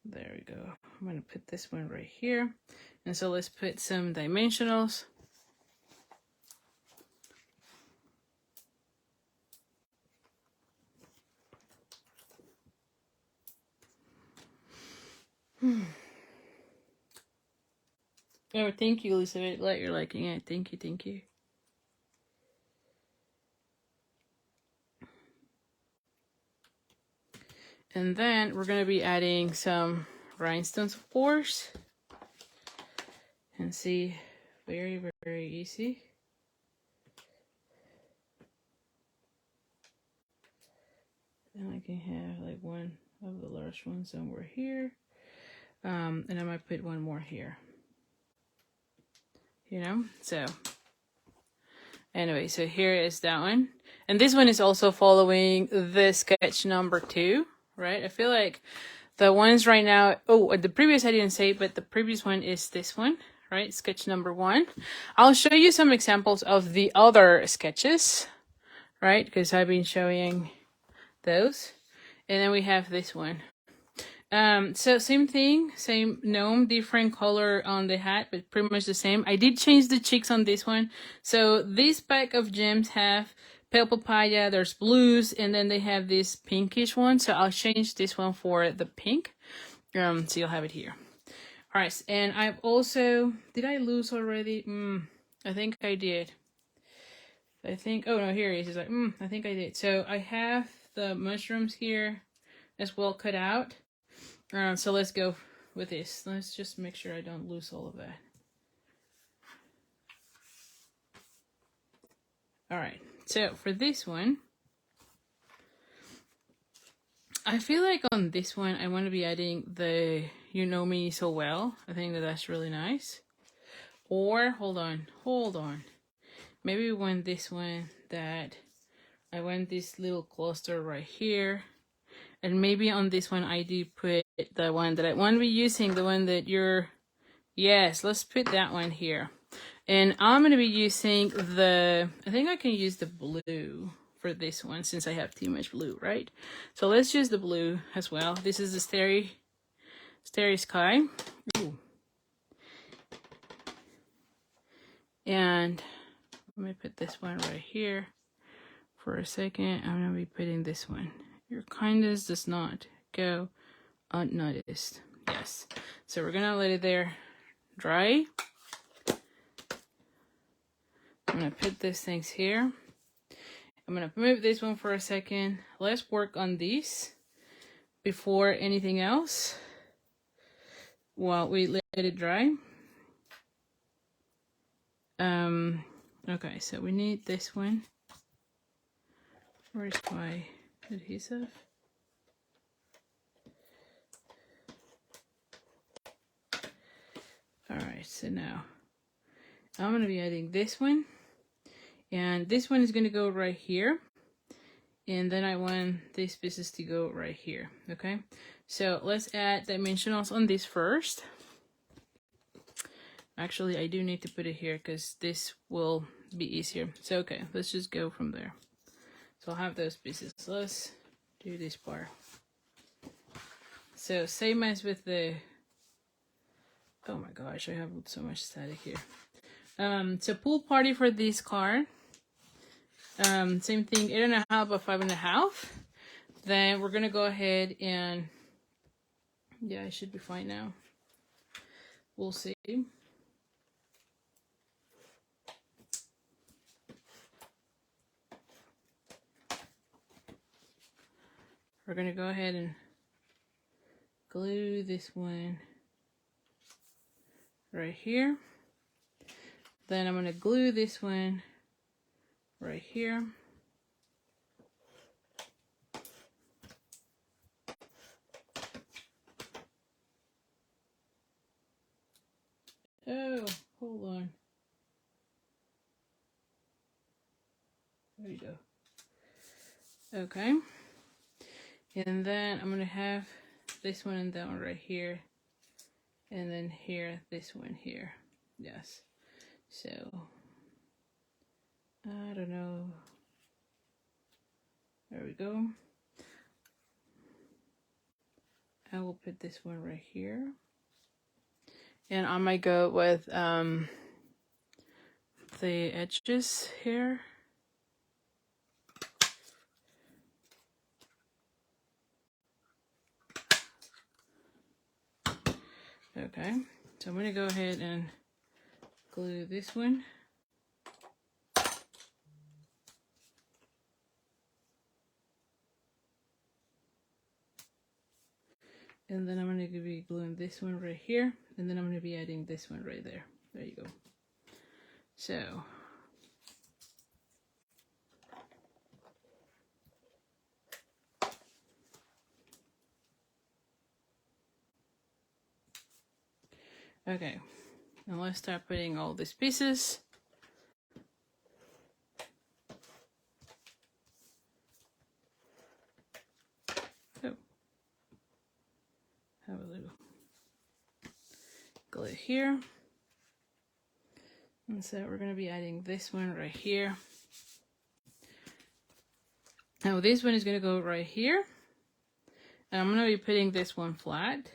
There we go. I'm going to put this one right here. And so let's put some dimensionals. Oh, thank you, Elizabeth. Glad you're liking it. Thank you, thank you. And then we're going to be adding some rhinestones, of course. And see, very, very easy. And I can have like one of the large ones somewhere here. And I might put one more here. You know, so anyway, so here is that one. And this one is also following the sketch number 2, right? I feel like the ones right now, oh, the previous I didn't say, but the previous one is this one, right? Sketch number 1. I'll show you some examples of the other sketches, right? Because I've been showing those. And then we have this one. So same thing, same gnome, different color on the hat, but pretty much the same. I did change the cheeks on this one. So this pack of gems have pale papaya, there's blues, and then they have this pinkish one. So I'll change this one for the pink. So you'll have it here. All right, and I've also, did I lose already? I think I did. I think, oh no, here it is. It's like, I think I did. So I have the mushrooms here as well cut out. So let's go with this. Let's just make sure I don't lose all of that. All right, so for this one, I feel like on this one, I want to be adding the You Know Me So Well. I think that that's really nice. Or, hold on. Maybe we want this one that I want this little cluster right here. And maybe on this one, I do put the one that I want to be using, the one that you're, yes, let's put that one here. And I'm going to be using the, I think I can use the blue for this one since I have too much blue, right? So let's use the blue as well. This is the Starry Sky. Ooh. And let me put this one right here for a second. I'm going to be putting this one. Your kindness does not go unnoticed. Yes. So we're going to let it there dry. I'm going to put these things here. I'm going to move this one for a second. Let's work on these before anything else while we let it dry. Okay, so we need this one. Where's my adhesive? Alright, so now I'm going to be adding this one. And this one is going to go right here. And then I want these pieces to go right here. Okay, so let's add dimensionals on this first. Actually, I do need to put it here because this will be easier. So, okay, let's just go from there. So I'll have those pieces. Let's do this part. So same as with the, oh my gosh, I have so much static here. So pool party for this card. Same thing, 8.5 by 5.5. Then we're gonna go ahead and, yeah, I should be fine now. We'll see. We're gonna go ahead and glue this one right here. Then I'm going to glue this one right here. Oh, hold on. There you go. Okay. And then I'm going to have this one and that one right here. And then here, this one here. Yes. So, I don't know. There we go. I will put this one right here. And I might go with the edges here. Okay, so I'm going to go ahead and glue this one. And then I'm going to be gluing this one right here. And then I'm going to be adding this one right there. There you go. So, okay, now let's start putting all these pieces. Oh, have a little glue here. And so we're going to be adding this one right here. Now this one is going to go right here. And I'm going to be putting this one flat.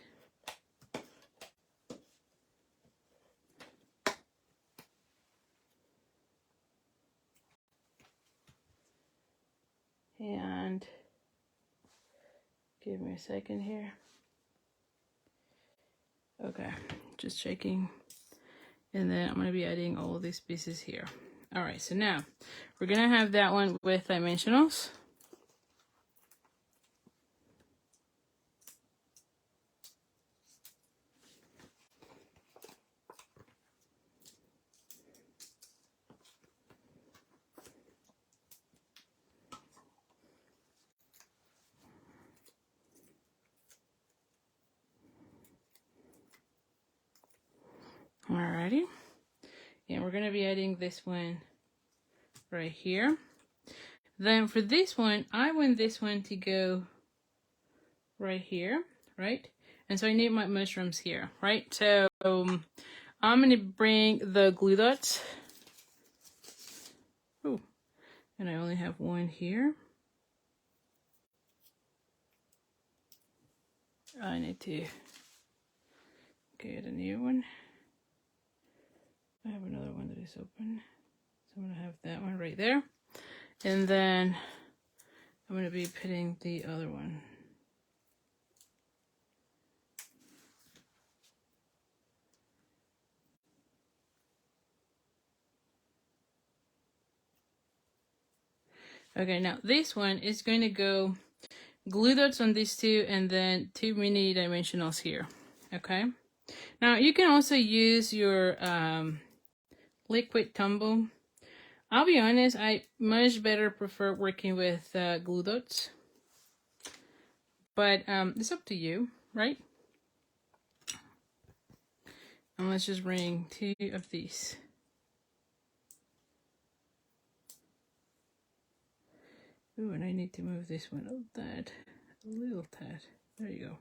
And give me a second here. Okay, just checking. And then I'm going to be adding all these pieces here. All right, so now we're going to have that one with dimensionals. Alrighty, and we're going to be adding this one right here. Then for this one, I want this one to go right here, right? And so I need my mushrooms here, right? So I'm going to bring the glue dots. Oh, and I only have one here. I need to get a new one. I have another one that is open. So I'm going to have that one right there. And then I'm going to be putting the other one. Okay, now this one is going to go glue dots on these two and then 2 mini dimensionals here. Okay. Now you can also use your liquid tumble. I'll be honest, I much better prefer working with glue dots. But it's up to you, right? And let's just bring 2 of these. Ooh, and I need to move this one up that a little tad. There you go.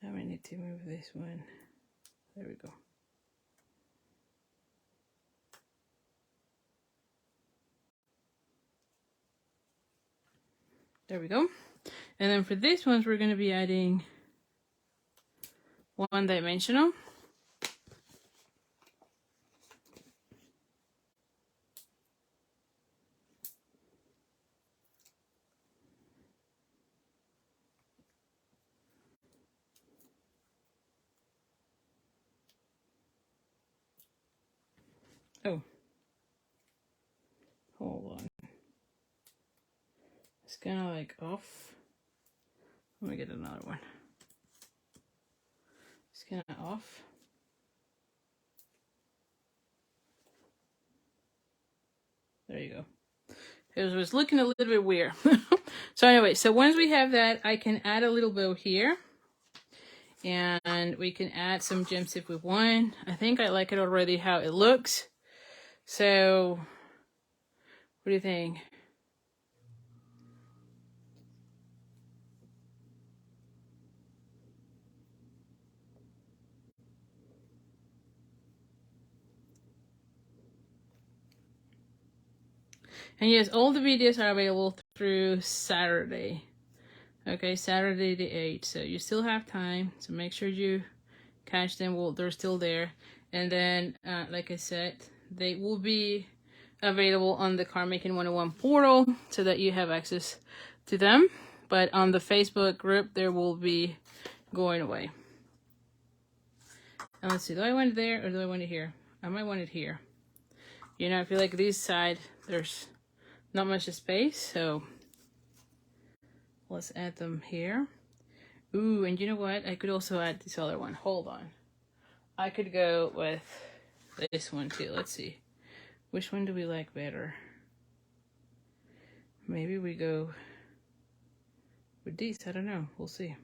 Now I need to move this one. There we go. There we go. And then for these ones, we're going to be adding 1 dimensional. Oh, hold on. It's kind of like off. Let me get another one. It's kind of off. There you go. It was looking a little bit weird. So anyway, so once we have that, I can add a little bow here. And we can add some gems if we want. I think I like it already how it looks. So, what do you think? And yes, all the videos are available through Saturday. Okay, Saturday the 8th. So you still have time. So make sure you catch them while they're still there. And then, like I said, they will be available on the Card Making 101 portal so that you have access to them. But on the Facebook group, there will be going away. And let's see, do I want it there or do I want it here? I might want it here. You know, I feel like this side, there's not much space, so let's add them here. Ooh, and you know what? I could also add this other one. Hold on. I could go with this one too. Let's see. Which one do we like better? Maybe we go with these. I don't know. We'll see.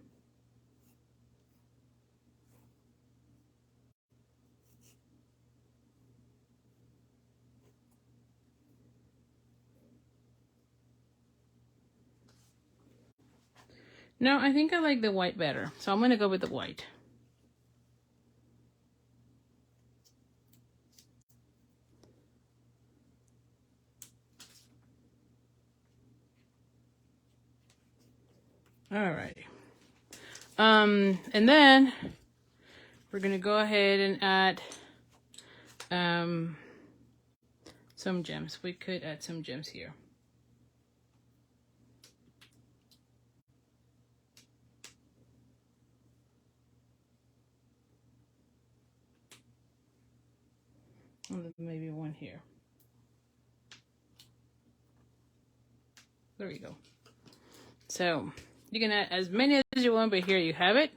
No, I think I like the white better. So I'm going to go with the white. Alrighty. And then we're going to go ahead and add some gems. We could add some gems here. And then maybe one here. There we go. So you can add as many as you want, but here you have it.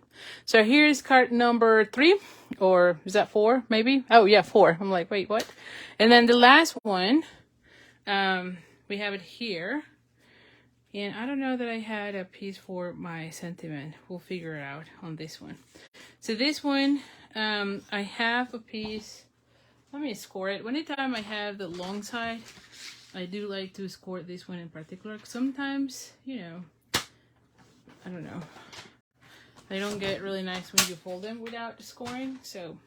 So here's card number 3, or is that 4 maybe? Oh yeah, 4. I'm like, wait, what? And then the last one, we have it here. And I don't know that I had a piece for my sentiment. We'll figure it out on this one. So this one, I have a piece. Let me score it. Anytime I have the long side, I do like to score this one in particular. Sometimes, you know, I don't know. They don't get really nice when you fold them without scoring. So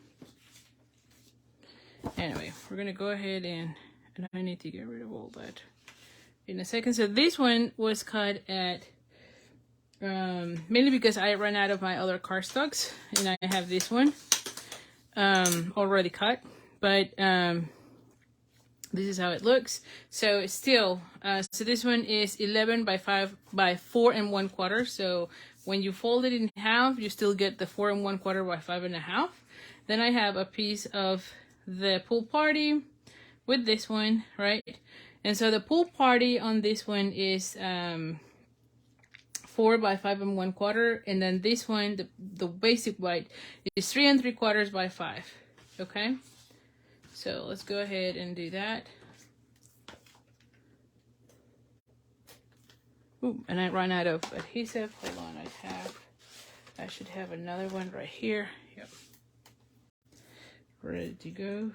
anyway, we're going to go ahead and I need to get rid of all that in a second. So this one was cut at, mainly because I ran out of my other cardstocks and I have this one already cut. But this is how it looks. So it's still, so this one is 11 by 5 by 4 1/4. So when you fold it in half, you still get the 4 1/4 by 5 1/2. Then I have a piece of the pool party with this one, right? And so the pool party on this one is 4 by 5 1/4. And then this one, the basic white, is 3 3/4 by 5. Okay? So let's go ahead and do that. Ooh, and I ran out of adhesive. Hold on, I should have another one right here. Yep. Ready to go.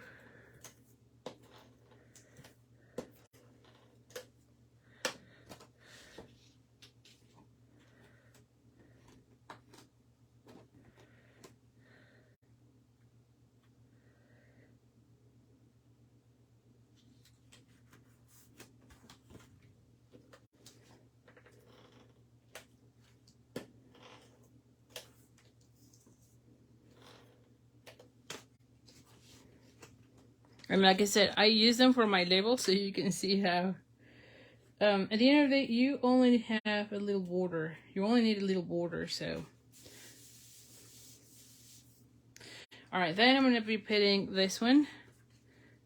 And like I said, I use them for my labels so you can see how, at the end of the day, you only have a little border. You only need a little border, so. All right, then I'm going to be putting this one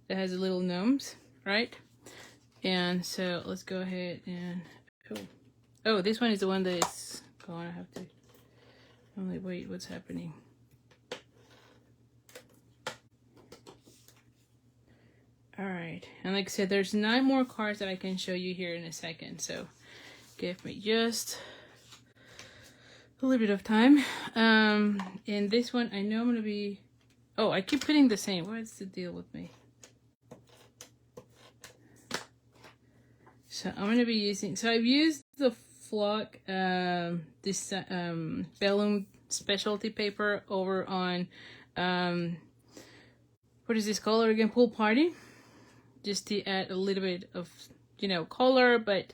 that has the little gnomes, right? And so let's go ahead and, oh, this one is the one that is go on. I have to. I'm like, wait, what's happening? All right, and like I said, there's 9 more cards that I can show you here in a second. So give me just a little bit of time. In this one, I know I'm gonna be. Oh, I keep putting the same. What's the deal with me? So I'm gonna be using. So I've used the Flock this vellum specialty paper over on what is this color again? Pool Party. Just to add a little bit of, you know, color, but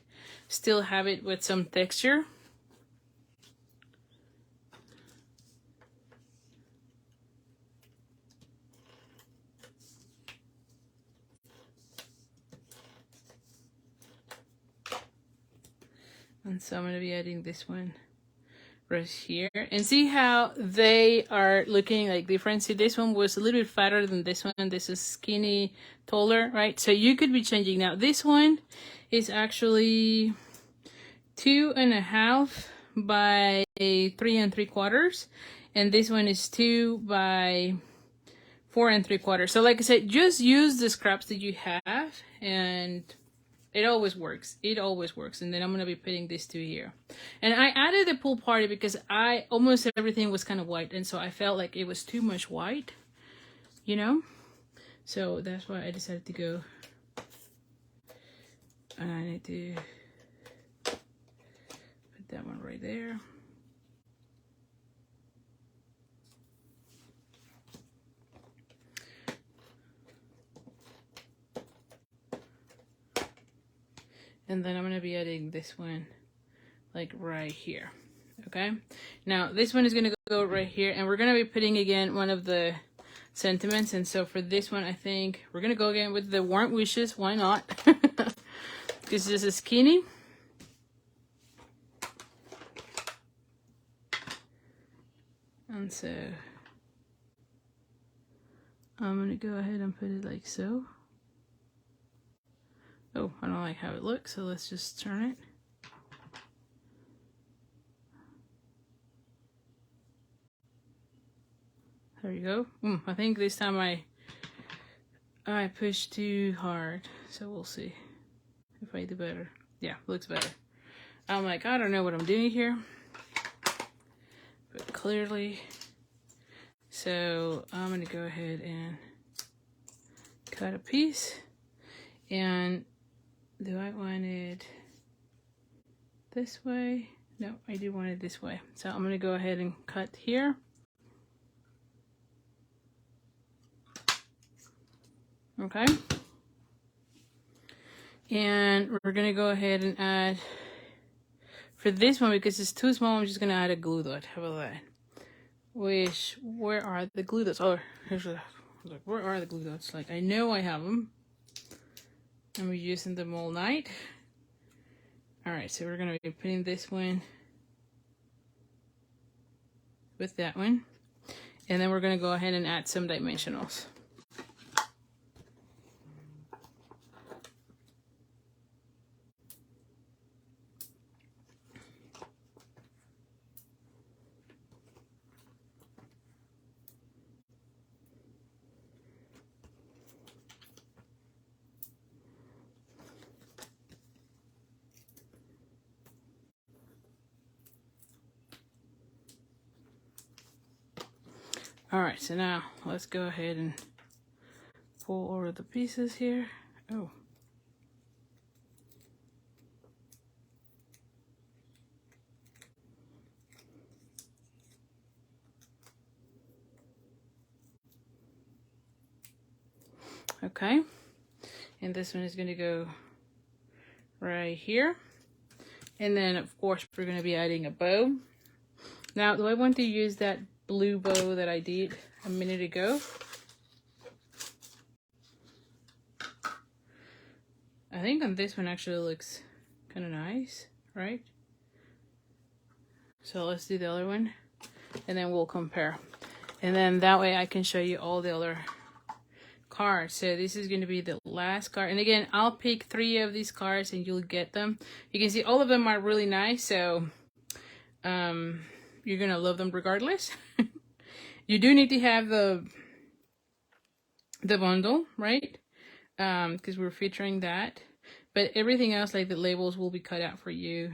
still have it with some texture. And so I'm going to be adding this one right here. And see how they are looking like different. See, this one was a little bit fatter than this one. This is skinny, taller, right? So you could be changing. Now, this one is actually 2.5 by 3 3/4. And this one is 2 by 4 3/4. So like I said, just use the scraps that you have and it always works. It always works. And then I'm going to be putting these 2 here. And I added the Pool Party because almost everything was kind of white. And so I felt like it was too much white, you know? So that's why I decided to go. And I need to put that one right there. And then I'm going to be adding this one like right here. Okay. Now this one is going to go right here. And we're going to be putting again one of the sentiments. And so for this one, I think we're going to go again with the Warm Wishes. Why not? Because this is skinny. And so I'm going to go ahead and put it like so. Oh, I don't like how it looks, so let's just turn it. There you go. I think this time I pushed too hard, so we'll see if I do better. Yeah, looks better. I'm like, I don't know what I'm doing here, but clearly. So I'm gonna go ahead and cut a piece. And do I want it this way? No, I do want it this way. So I'm gonna go ahead and cut here. Okay. And we're gonna go ahead and add, for this one, because it's too small, I'm just gonna add a glue dot. How about that? Where are the glue dots? Oh, here's like, where are the glue dots? Like, I know I have them. And we're using them all night. All right, so we're gonna be putting this one with that one. And then we're gonna go ahead and add some dimensionals. All right, so now let's go ahead and pull over the pieces here. Oh. Okay, and this one is going to go right here. And then, of course, we're going to be adding a bow. Now, do I want to use that blue bow that I did a minute ago? I think on this one actually looks kind of nice, right? So let's do the other one, and then we'll compare. And then that way I can show you all the other cards. So this is going to be the last card. And again, I'll pick 3 of these cards and you'll get them. You can see all of them are really nice. So You're gonna love them regardless. You do need to have the bundle, right? Because we're featuring that. But everything else, like the labels, will be cut out for you.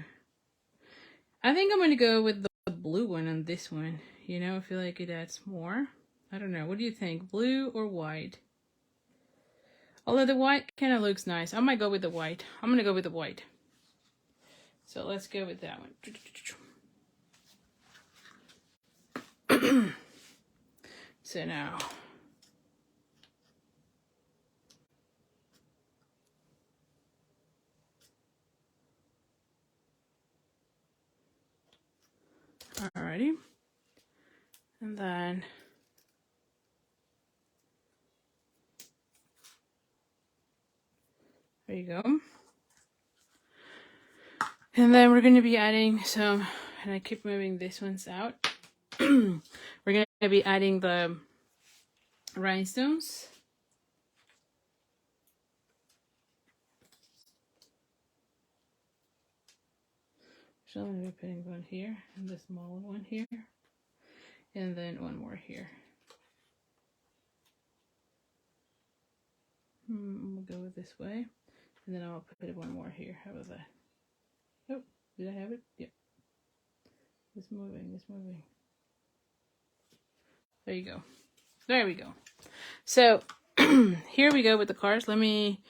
I think I'm gonna go with the blue one on this one. You know, I feel like it adds more. I don't know. What do you think? Blue or white? Although the white kind of looks nice. I might go with the white. I'm gonna go with the white. So let's go with that one. So now. Alrighty. And then there you go. And then we're going to be adding some, and I keep moving these ones out. We're going to be adding the rhinestones. So I'm going to be putting one here, and the small one here, and then one more here. I'm going to go with this way, and then I'll put one more here. How about that? Oh, did I have it? Yep. It's moving, it's moving. There you go. There we go. So here we go with the cards. Let me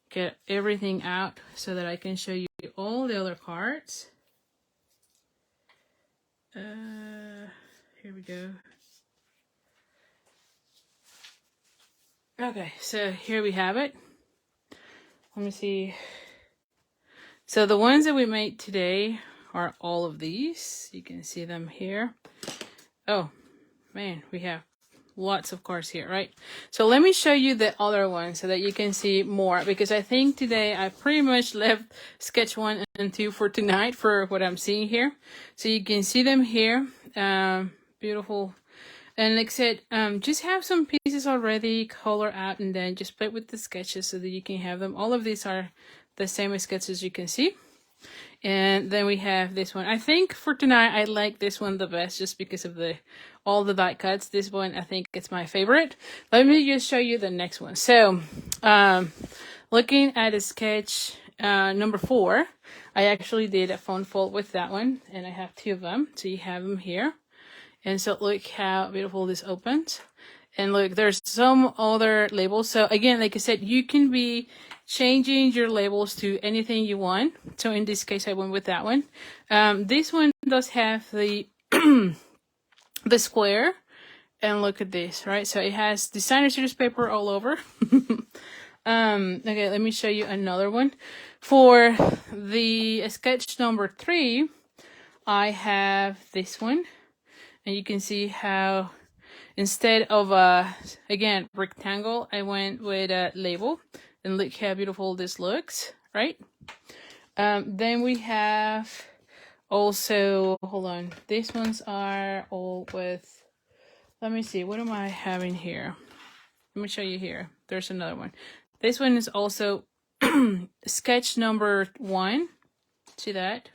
get everything out so that I can show you all the other cards. Here we go. Okay, so here we have it. Let me see. So the ones that we made today are all of these. You can see them here. Oh, man, we have lots of cards here, right? So let me show you the other one so that you can see more, because I think today I pretty much left sketch 1 and 2 for tonight for what I'm seeing here. So you can see them here. Beautiful. And like I said, just have some pieces already, color out, and then just play with the sketches so that you can have them. All of these are the same sketches you can see. And then we have this one. I think for tonight, I like this one the best just because of all the die cuts. This one, I think it's my favorite. Let me just show you the next one. So, looking at a sketch number 4, I actually did a phone fold with that one, and I have 2 of them. So you have them here. And so look how beautiful this opens. And look, there's some other labels. So again, like I said, you can be changing your labels to anything you want. So in this case, I went with that one. This one does have the the square. And look at this, right? So it has designer series paper all over. Okay, let me show you another one. For the sketch number 3, I have this one. And you can see how instead of again, rectangle, I went with a label. And look how beautiful this looks, right? Then we have also, hold on, these ones are all with, let me see, what am I having here? Let me show you here. There's another one. This one is also sketch number 1. See that?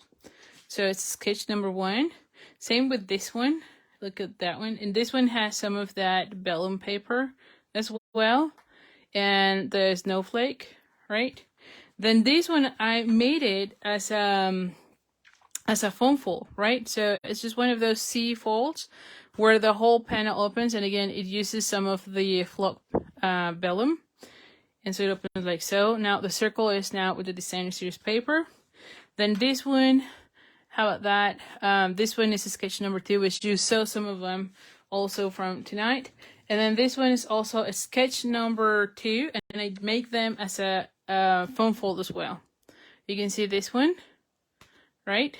So it's sketch number 1. Same with this one. Look at that one. And this one has some of that vellum paper as well. And the snowflake, right? Then this one, I made it as a foam fold, right? So it's just one of those C folds where the whole panel opens. And again, it uses some of the flock vellum. And so it opens like so. Now the circle is now with the designer series paper. Then this one, how about that? This one is a sketch number 2, which you saw some of them also from tonight. And then this one is also a sketch number 2, and I make them as a foam fold as well. You can see this one, right?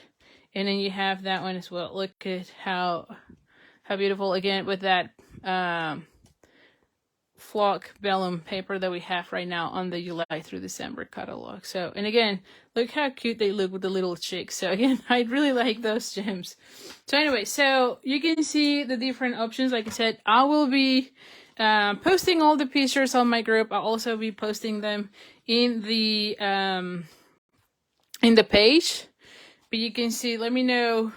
And then you have that one as well. Look at how beautiful, again, with that flock vellum paper that we have right now on the July through December catalog. So, and again, look how cute they look with the little chicks. So again, I really like those gems. So anyway, so you can see the different options. Like I said, I will be posting all the pictures on my group. I'll also be posting them in the page. But you can see, let me know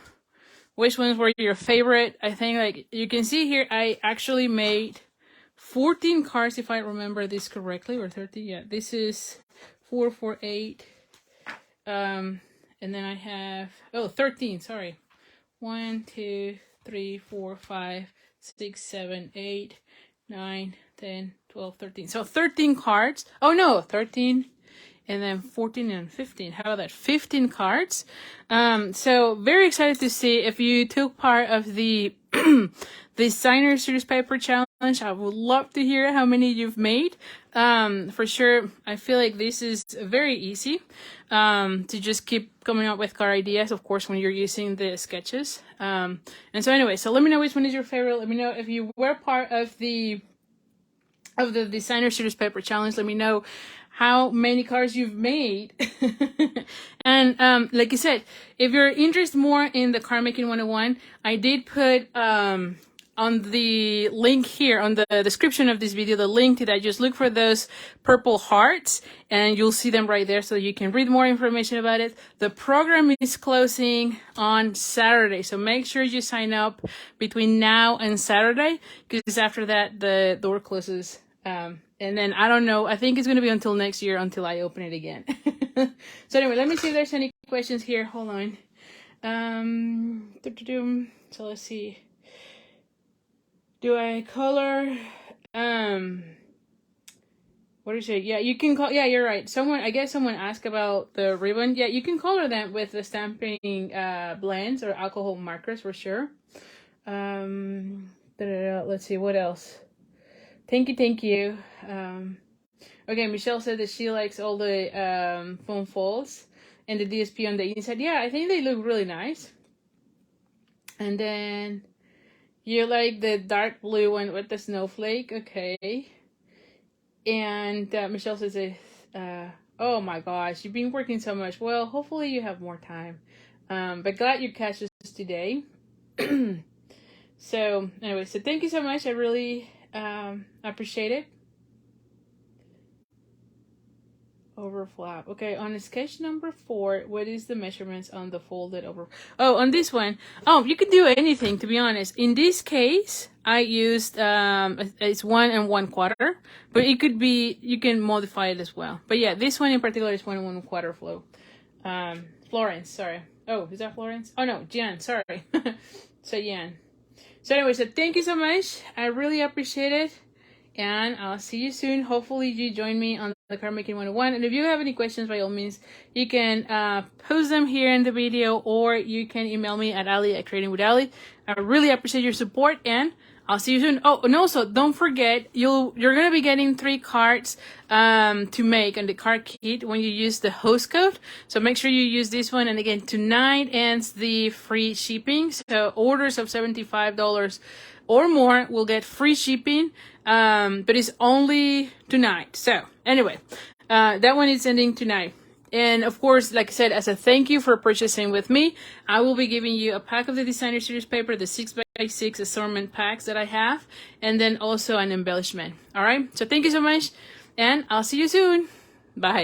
which ones were your favorite. I think, like, you can see here, I actually made 14 cards, if I remember this correctly, or 13. Yeah, this is 4, 4, 8. And then I have 13. Sorry, 1, 2, 3, 4, 5, 6, 7, 8, 9, 10, 12, 13. So 13 cards. Oh no, 13. And then 14 and 15. How about that? 15 cards. So very excited to see if you took part of the Designer Series Paper Challenge. I would love to hear how many you've made. For sure, I feel like this is very easy to just keep coming up with card ideas, of course, when you're using the sketches. And so anyway, so let me know which one is your favorite. Let me know if you were part of the Designer Series Paper Challenge. Let me know how many cards you've made. And like I said, if you're interested more in the card making 101, I did put on the link here on the description of this video, the link to that. Just look for those purple hearts and you'll see them right there so you can read more information about it. The program is closing on Saturday, so make sure you sign up between now and Saturday, because after that the door closes. And then I don't know, I think it's going to be until next year until I open it again. So anyway, let me see if there's any questions here. Hold on. So let's see. Do I color? What is it? Yeah, you can call. Yeah, you're right. I guess someone asked about the ribbon. Yeah, you can color them with the stamping blends or alcohol markers for sure. Let's see, what else? Thank you. Okay, Michelle said that she likes all the foam foils and the DSP on the inside. Yeah, I think they look really nice. And then you like the dark blue one with the snowflake. Okay. And Michelle says, oh my gosh, you've been working so much. Well, hopefully you have more time. But glad you catch us today. So anyway, so thank you so much. I really appreciate it. Overflap. Okay, on sketch number 4, what is the measurements on the folded over? Oh, on this one, you can do anything, to be honest. In this case, I used it's 1 1/4, but it could be, you can modify it as well. But yeah, this one in particular is 1 1/4 flow. Florence, sorry. Oh, is that Florence? Oh no, Jan, sorry. So Jan. So anyway, so thank you so much. I really appreciate it. And I'll see you soon. Hopefully you join me on the Card Making 101. And if you have any questions, by all means, you can post them here in the video, or you can email me at ali@creatingwithali. I really appreciate your support, and I'll see you soon. Oh, and also don't forget, you're gonna be getting 3 cards to make on the card kit when you use the host code. So make sure you use this one. And again, tonight ends the free shipping. So orders of $75 or more will get free shipping, but it's only tonight. So anyway, that one is ending tonight. And of course, like I said, as a thank you for purchasing with me, I will be giving you a pack of the Designer Series paper, the 6x6 assortment packs that I have, and then also an embellishment. All right, so thank you so much, and I'll see you soon. Bye.